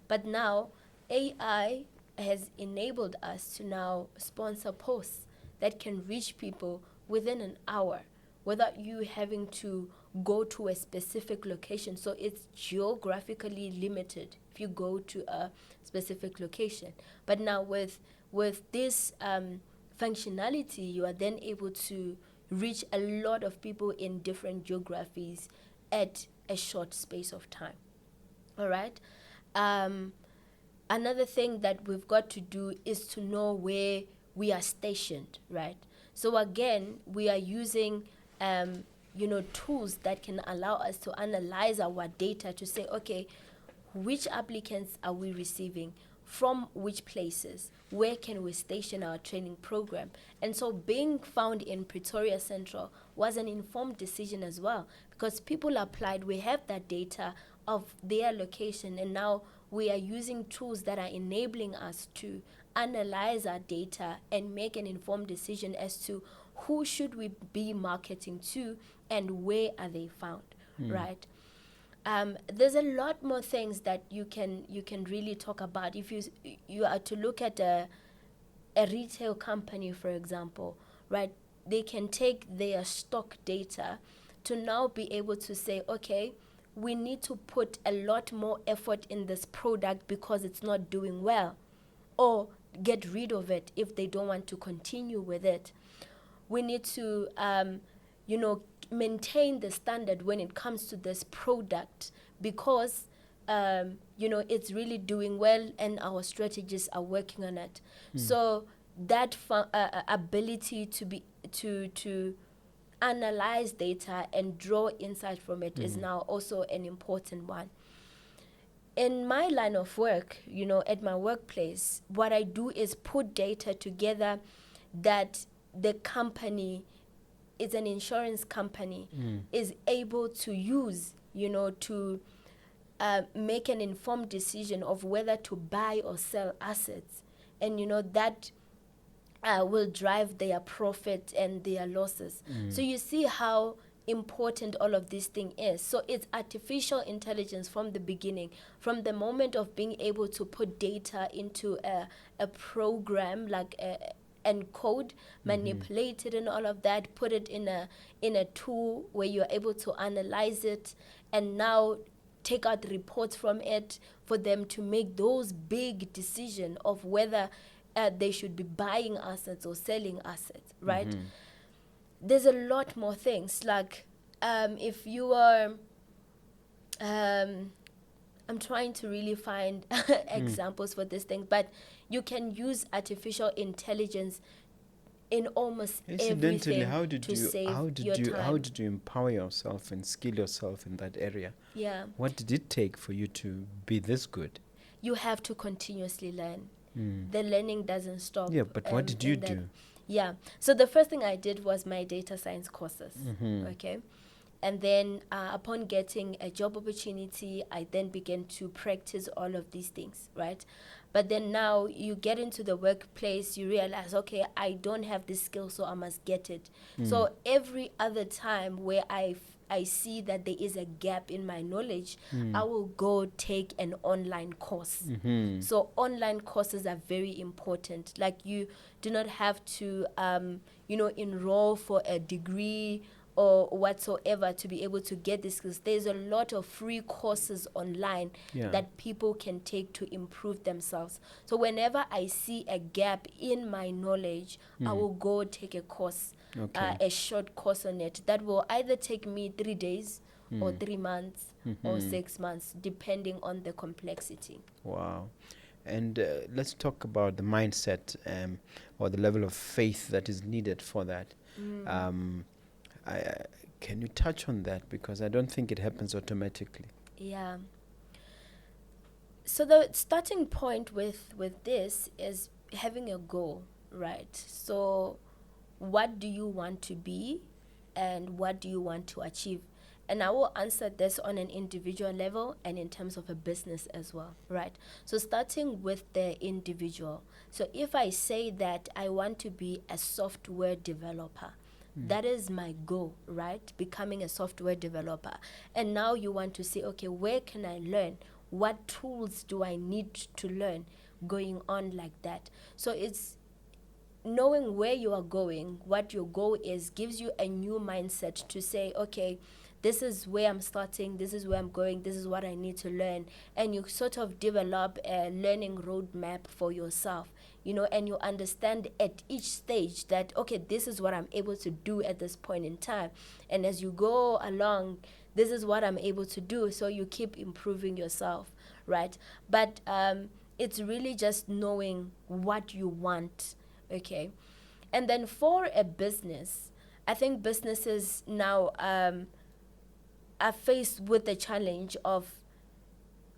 But now AI has enabled us to now sponsor posts that can reach people within an hour without you having to go to a specific location. So it's geographically limited if you go to a specific location. But now with this functionality, you are then able to reach a lot of people in different geographies at a short space of time. All right. Another thing that we've got to do is to know where we are stationed, right? So again, we are using tools that can allow us to analyze our data to say, okay, which applicants are we receiving, from which places, where can we station our training program? And so being found in Pretoria Central was an informed decision as well, because people applied, we have that data of their location, and now we are using tools that are enabling us to analyze our data and make an informed decision as to who should we be marketing to and where are they found, right? There's a lot more things that you can really talk about. If you are to look at a retail company, for example, right? They can take their stock data to now be able to say, okay, we need to put a lot more effort in this product because it's not doing well, or get rid of it if they don't want to continue with it. We need to, maintain the standard when it comes to this product, because it's really doing well and our strategists are working on it. So that ability to analyze data and draw insight from it is now also an important one. In my line of work, at my workplace, what I do is put data together that the company is an insurance company is able to use, to make an informed decision of whether to buy or sell assets. And, that will drive their profit and their losses. So you see how important all of this thing is. So it's artificial intelligence from the beginning, from the moment of being able to put data into a program, like encode, manipulate it and all of that, put it in a tool where you're able to analyze it and now take out reports from it for them to make those big decisions of whether they should be buying assets or selling assets, right? There's a lot more things, like if you are I'm trying to really find examples for this thing, but you can use artificial intelligence in almost everything how to save your time. How did you empower yourself and skill yourself in that area? Yeah. What did it take for you to be this good? You have to continuously learn. The learning doesn't stop. Yeah, but what did you do? Yeah. So the first thing I did was my data science courses. Okay. And then upon getting a job opportunity, I then began to practice all of these things, right? But then now you get into the workplace, you realize, okay, I don't have this skill, so I must get it. So every other time where I see that there is a gap in my knowledge, I will go take an online course. So online courses are very important. Like, you do not have to, enroll for a degree or whatsoever to be able to get this, because there's a lot of free courses online that people can take to improve themselves. So whenever I see a gap in my knowledge, I will go take a course, a short course on it that will either take me 3 days or 3 months or 6 months, depending on the complexity. Wow. And let's talk about the mindset or the level of faith that is needed for that. Can you touch on that? Because I don't think it happens automatically. Yeah. So the starting point with this is having a goal, right? So what do you want to be and what do you want to achieve? And I will answer this on an individual level and in terms of a business as well, right? So starting with the individual. So if I say that I want to be a software developer, that is my goal, right? Becoming a software developer. And now you want to say, okay, where can I learn? What tools do I need to learn going on like that? So it's knowing where you are going, what your goal is, gives you a new mindset to say, okay, this is where I'm starting, this is where I'm going, this is what I need to learn. And you sort of develop a learning roadmap for yourself. And you understand at each stage that, okay, this is what I'm able to do at this point in time. And as you go along, this is what I'm able to do. So you keep improving yourself, right? But it's really just knowing what you want, okay? And then for a business, I think businesses now are faced with the challenge of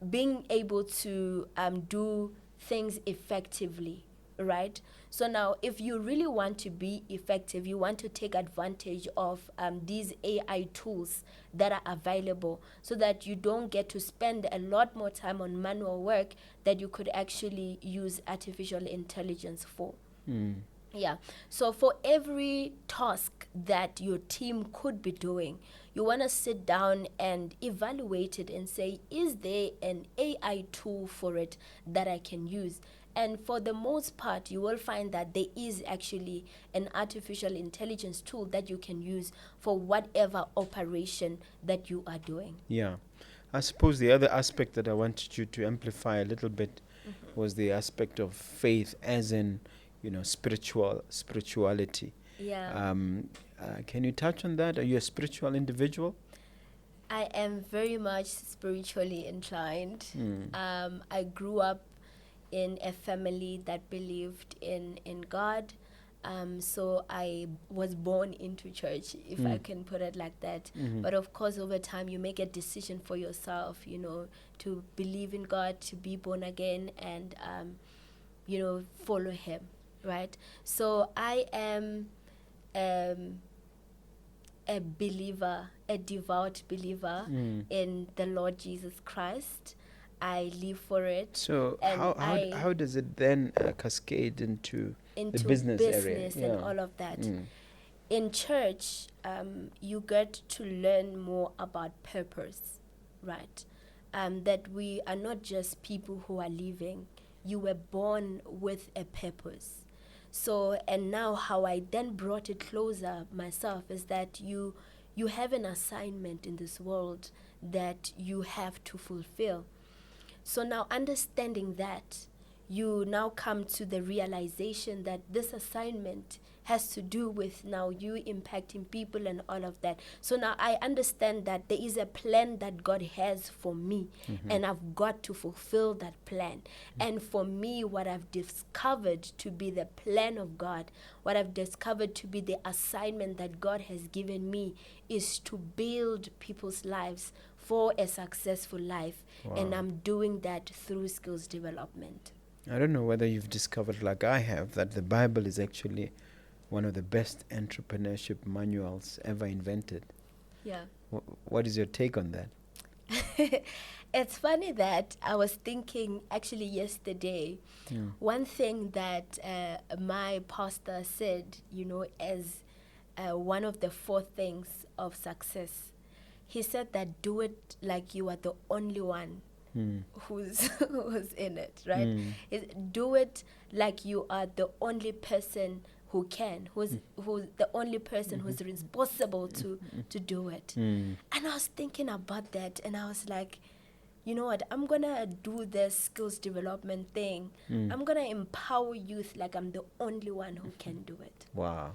being able to do things effectively, right? So now, if you really want to be effective, you want to take advantage of these AI tools that are available, so that you don't get to spend a lot more time on manual work that you could actually use artificial intelligence for. Yeah. So for every task that your team could be doing, you want to sit down and evaluate it and say, is there an AI tool for it that I can use? And for the most part, you will find that there is actually an artificial intelligence tool that you can use for whatever operation that you are doing. Yeah. I suppose the other aspect that I wanted you to amplify a little bit was the aspect of faith, as in, spirituality. Yeah. Can you touch on that? Are you a spiritual individual? I am very much spiritually inclined. Mm. I grew up in a family that believed in God. So I was born into church, if I can put it like that. But of course, over time, you make a decision for yourself, to believe in God, to be born again, and, follow Him, right? So I am a believer, a devout believer in the Lord Jesus Christ. I live for it. So And how does it then cascade into the into business area? and all of that. Mm. In church, you get to learn more about purpose, right? That we are not just people who are living. You were born with a purpose. So, and now how I then brought it closer myself is that you have an assignment in this world that you have to fulfill. So now, understanding that, you now come to the realization that this assignment has to do with now you impacting people and all of that. So now I understand that there is a plan that God has for me, and I've got to fulfill that plan. And for me, what I've discovered to be the plan of God, what I've discovered to be the assignment that God has given me, is to build people's lives for a successful life. Wow. And I'm doing that through skills development. I don't know whether you've discovered, like I have, that the Bible is actually one of the best entrepreneurship manuals ever invented. Yeah. What is your take on that? It's funny that I was thinking actually yesterday, one thing that my pastor said, as one of the 4 things of success. He said that do it like you are the only one who's in it, right? Do it like you are the only person who can, who's the only person who's responsible to do it. And I was thinking about that, and I was like, you know what, I'm gonna do this skills development thing. I'm gonna empower youth like I'm the only one who can do it. Wow.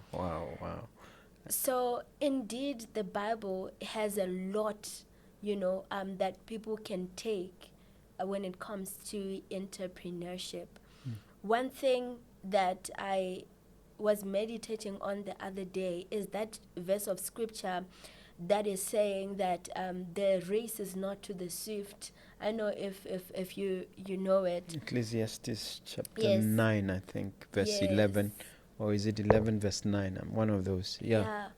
So indeed, the Bible has a lot, that people can take when it comes to entrepreneurship. One thing that I was meditating on the other day is that verse of scripture that is saying that the race is not to the swift. I know if you know it. Ecclesiastes chapter Yes. 9, I think, verse Yes. 11. Or is it 11 verse 9? One of those. Yeah.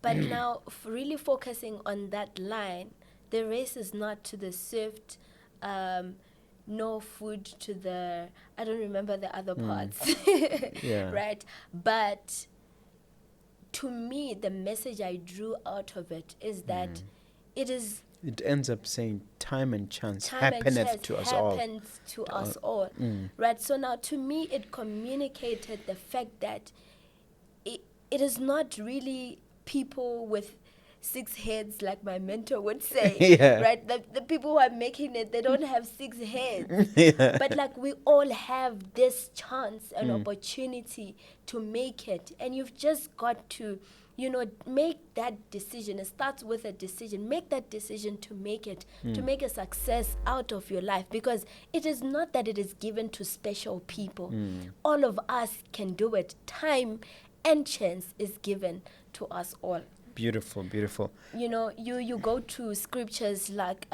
But now, really focusing on that line, the race is not to the swift, no food to the, I don't remember the other parts. Yeah. Right? But to me, the message I drew out of it is that it ends up saying time and chance time and happeneth chance to us all. happens to us all. Right? So now, to me, it communicated the fact that it is not really people with 6 heads, like my mentor would say. Yeah. Right? The people who are making it, they don't have 6 heads. Yeah. But like, we all have this chance and opportunity to make it. And you've just got to, make that decision. It starts with a decision. Make that decision to make it, to make a success out of your life. Because it is not that it is given to special people. All of us can do it. Time and chance is given to us all. Beautiful. You go to scriptures like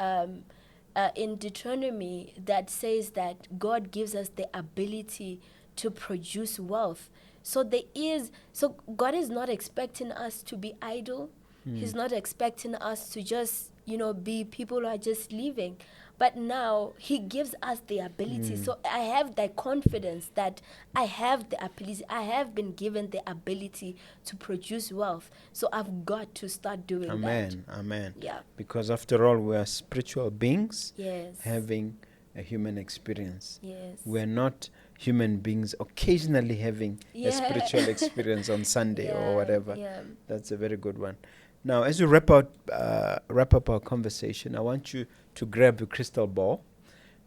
in Deuteronomy that says that God gives us the ability to produce wealth. So God is not expecting us to be idle. He's not expecting us to just, be people who are just living. But now He gives us the ability. So I have that confidence that I have the ability. I have been given the ability to produce wealth. So I've got to start doing that. Amen. Yeah. Because after all, we are spiritual beings. Yes. Having a human experience. Yes. We're not human beings occasionally having a spiritual experience on Sunday or whatever. Yeah. That's a very good one. Now, as we wrap up our conversation, I want you to grab a crystal ball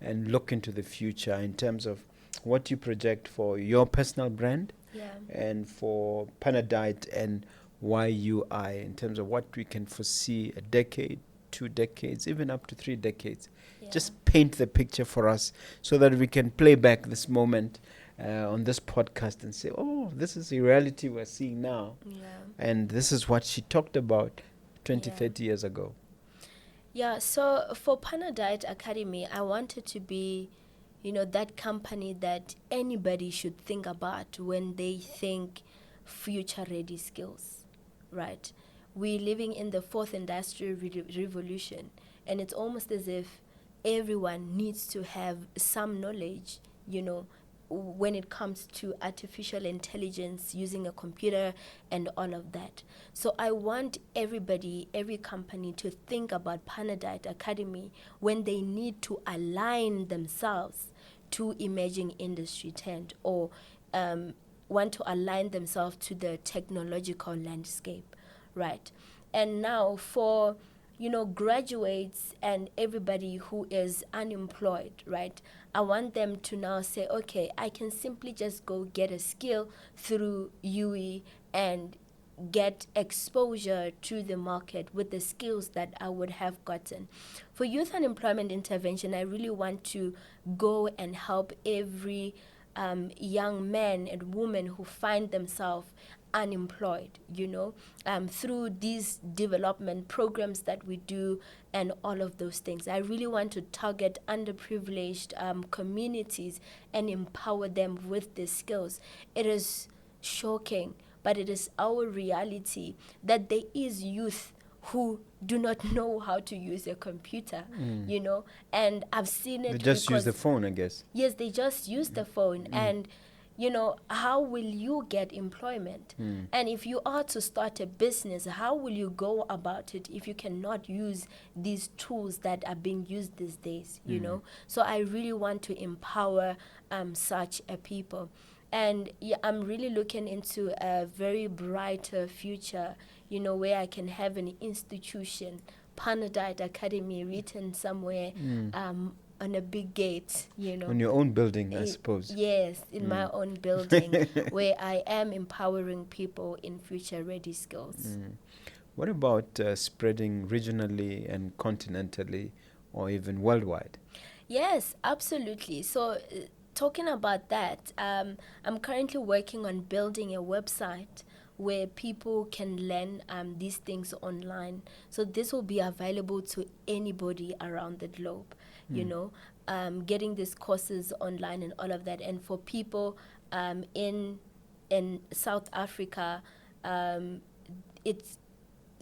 and look into the future in terms of what you project for your personal brand and for Panadite, and YUI, in terms of what we can foresee a decade, 2 decades, even up to 3 decades. Yeah. Just paint the picture for us so that we can play back this moment on this podcast and say, oh, this is the reality we're seeing now. Yeah. And this is what she talked about 20, Yeah. 30 years ago. Yeah, so for Panadite Academy, I wanted to be, that company that anybody should think about when they think future-ready skills, right? We're living in the fourth industrial revolution, and it's almost as if everyone needs to have some knowledge, when it comes to artificial intelligence, using a computer and all of that. So I want everybody, every company to think about Panadite Academy when they need to align themselves to emerging industry trend, or want to align themselves to the technological landscape, right? And now for graduates and everybody who is unemployed, right? I want them to now say, okay, I can simply just go get a skill through UE and get exposure to the market with the skills that I would have gotten. For youth unemployment intervention, I really want to go and help every young man and woman who find themselves unemployed, through these development programs that we do and all of those things. I really want to target underprivileged communities and empower them with these skills. It is shocking, but it is our reality that there is youth who do not know how to use a computer, and I've seen it. They just use the phone, I guess. Yes, they just use the phone. And how will you get employment? And if you are to start a business, how will you go about it if you cannot use these tools that are being used these days, So I really want to empower such a people. And I'm really looking into a very brighter future, where I can have an institution, Panadite Academy, written somewhere on a big gate, On your own building, I suppose. Yes, in my own building, where I am empowering people in future-ready skills. What about spreading regionally and continentally, or even worldwide? Yes, absolutely. So talking about that, I'm currently working on building a website where people can learn these things online. So this will be available to anybody around the globe, getting these courses online and all of that. And for people in South Africa, it's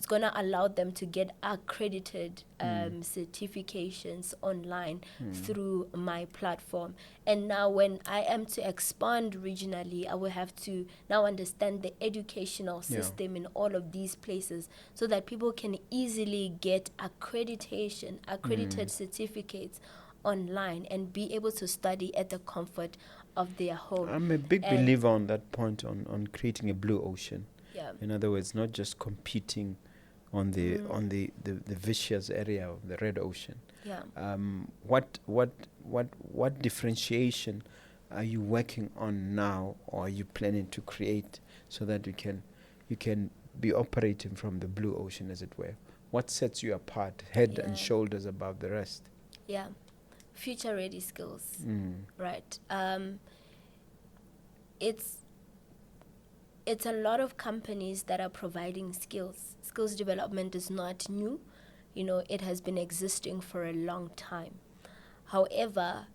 going to allow them to get accredited certifications online through my platform. And now when I am to expand regionally, I will have to now understand the educational system in all of these places so that people can easily get accredited certificates online and be able to study at the comfort of their home. I'm a big believer on that point, on creating a blue ocean. Yeah. In other words, not just competing on the vicious area of the red ocean. Yeah. What differentiation are you working on now, or are you planning to create, so that you can be operating from the blue ocean, as it were? What sets you apart, head and shoulders above the rest? Yeah, future ready skills, right? It's a lot of companies that are providing skills. Skills development is not new. It has been existing for a long time. However,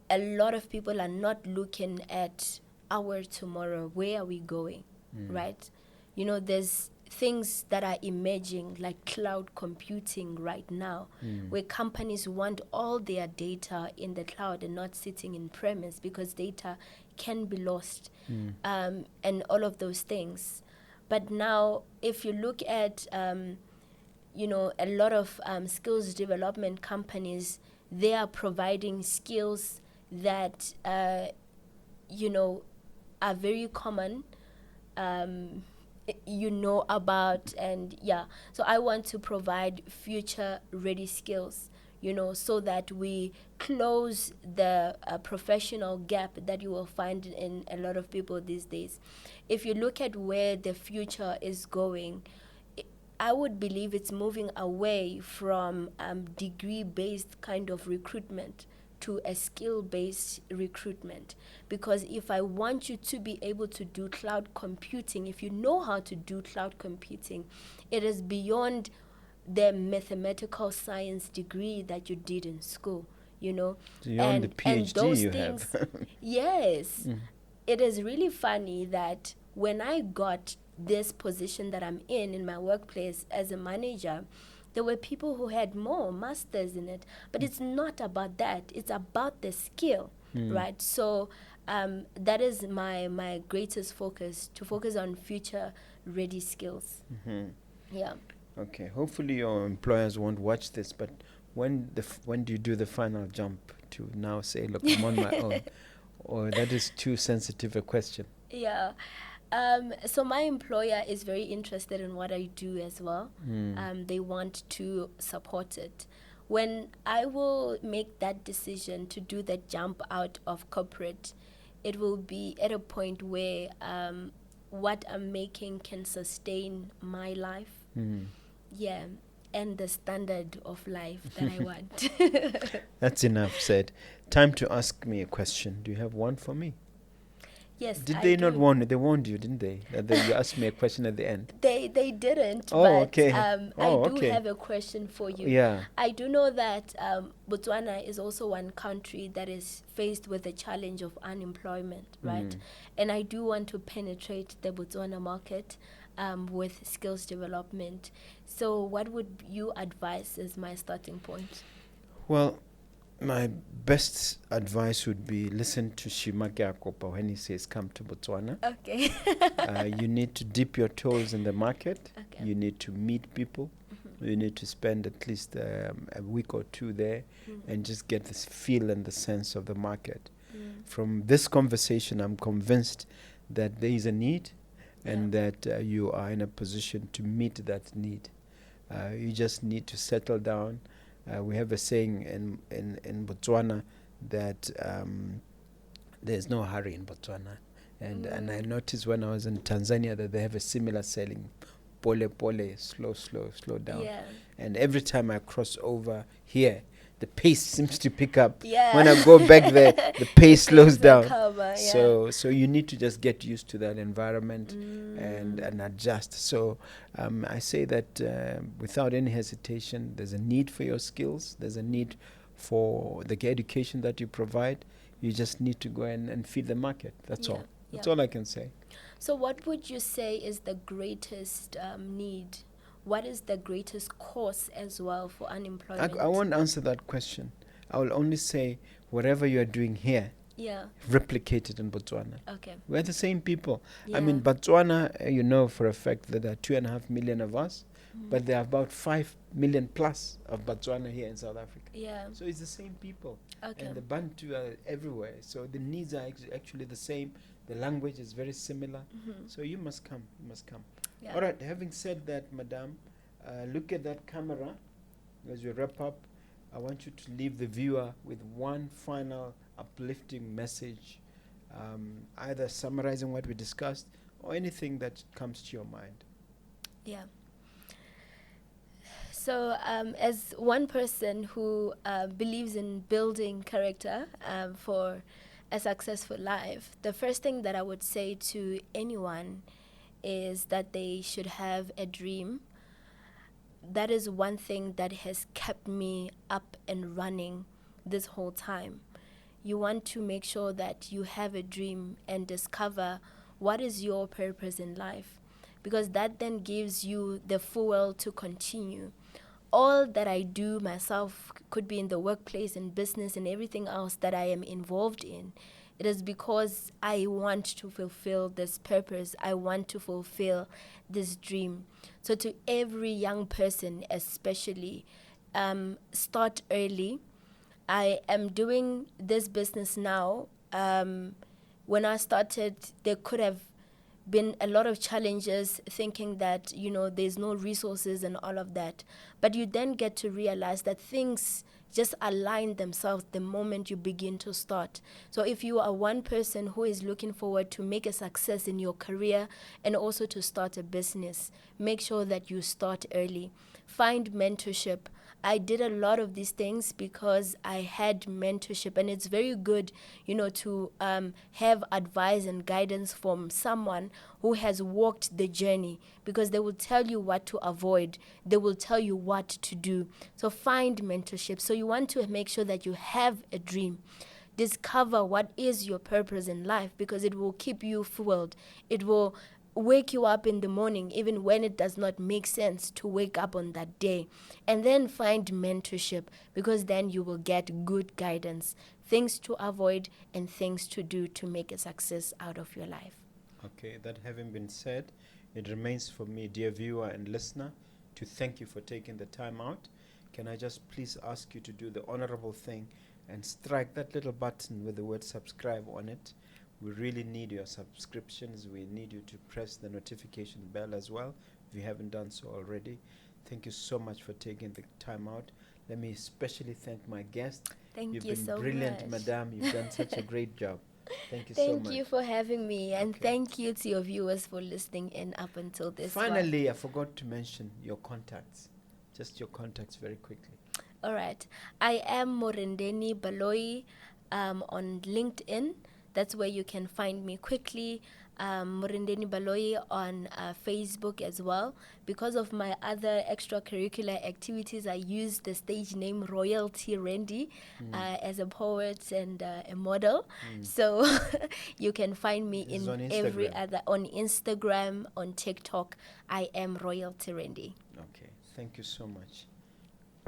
a lot of people are not looking at our tomorrow. Where are we going, right? There's things that are emerging like cloud computing right now, where companies want all their data in the cloud and not sitting in premise, because data can be lost, and all of those things. But now, if you look at, a lot of skills development companies, they are providing skills that, are very common, about. And so I want to provide future ready skills, so that we close the professional gap that you will find in a lot of people these days. If you look at where the future is going, I would believe it's moving away from degree-based kind of recruitment to a skill-based recruitment. Because if I want you to be able to do cloud computing, if you know how to do cloud computing, it is beyond the mathematical science degree that you did in school, Beyond the PhD those you things, have. yes. It is really funny that when I got this position that I'm in my workplace as a manager, there were people who had more masters in it, but it's not about that. It's about the skill, right? So that is my greatest focus, to focus on future ready skills. Yeah. Okay, hopefully your employers won't watch this, but when when do you do the final jump to now say, look, I'm on my own? Or that is too sensitive a question? Yeah. So my employer is very interested in what I do as well. They want to support it. When I will make that decision to do the jump out of corporate, it will be at a point where what I'm making can sustain my life. Yeah, and the standard of life that I want. That's enough said. Time to ask me a question. Do you have one for me? Yes, Did I they do. not warn you? They warned you, didn't they? That you asked me a question at the end. They didn't, Oh, but okay. I Oh, do okay. have a question for you. Yeah. I do know that Botswana is also one country that is faced with the challenge of unemployment, right? And I do want to penetrate the Botswana market with skills development. So what would you advise as my starting point? Well, my best advice would be listen to Shimake Akopa when he says come to Botswana. Okay. You need to dip your toes in the market. Okay. You need to meet people. You need to spend at least a week or two there and just get this feel and the sense of the market. From this conversation, I'm convinced that there is a need and that you are in a position to meet that need. You just need to settle down. We have a saying in Botswana that there's no hurry in Botswana. And I noticed when I was in Tanzania that they have a similar saying, pole pole, slow down. Yeah. And every time I cross over here, the pace seems to pick up. Yeah. When I go back there, the pace slows down. Cover, So you need to just get used to that environment and adjust. So I say that without any hesitation, there's a need for your skills. There's a need for the education that you provide. You just need to go and feed the market. That's all. That's all I can say. So what would you say is the greatest need? What is the greatest cause as well for unemployment? I won't answer that question. I will only say whatever you are doing here, replicate it in Botswana. Okay. We're the same people. Yeah. I mean, Botswana, you know for a fact that there are 2.5 million of us, but there are about 5 million plus of Botswana here in South Africa. Yeah. So it's the same people. Okay. And the Bantu are everywhere. So the needs are actually the same. The language is very similar. So you must come. You must come. Yeah. All right. Having said that, madam, look at that camera as we wrap up. I want you to leave the viewer with one final uplifting message, either summarizing what we discussed or anything that comes to your mind. Yeah. So as one person who believes in building character for a successful life, the first thing that I would say to anyone is that they should have a dream. That is one thing that has kept me up and running this whole time. You want to make sure that you have a dream and discover what is your purpose in life, because that then gives you the fuel to continue. All that I do myself could be in the workplace, in business, and everything else that I am involved in. It is because I want to fulfill this purpose. I want to fulfill this dream. So to every young person especially, start early. I am doing this business now. When I started, there could have been a lot of challenges, thinking that, there's no resources and all of that. But you then get to realize that things just align themselves the moment you begin to start. So if you are one person who is looking forward to make a success in your career and also to start a business, make sure that you start early. Find mentorship. I did a lot of these things because I had mentorship, and it's very good, to have advice and guidance from someone who has walked the journey, because they will tell you what to avoid. They will tell you what to do. So find mentorship. So you want to make sure that you have a dream. Discover what is your purpose in life, because it will keep you fueled. It will wake you up in the morning, even when it does not make sense to wake up on that day. And then find mentorship, because then you will get good guidance, things to avoid and things to do to make a success out of your life. Okay, that having been said, it remains for me, dear viewer and listener, to thank you for taking the time out. Can I just please ask you to do the honorable thing and strike that little button with the word subscribe on it? We really need your subscriptions. We need you to press the notification bell as well if you haven't done so already. Thank you so much for taking the time out. Let me especially thank my guest. You've been so brilliant, much. Madam. You've done such a great job. Thank you so much. Thank you for having me, and Okay. thank you to your viewers for listening in up until this one. Finally, I forgot to mention your contacts. Just your contacts very quickly. All right. I am Murendeni Baloyi on LinkedIn. That's where you can find me quickly. Murendeni Baloyi on Facebook as well. Because of my other extracurricular activities, I use the stage name Royalty Randy as a poet and a model. So you can find me This is on every Instagram. other, on Instagram, on TikTok. I am Royalty Randy. Okay. Thank you so much.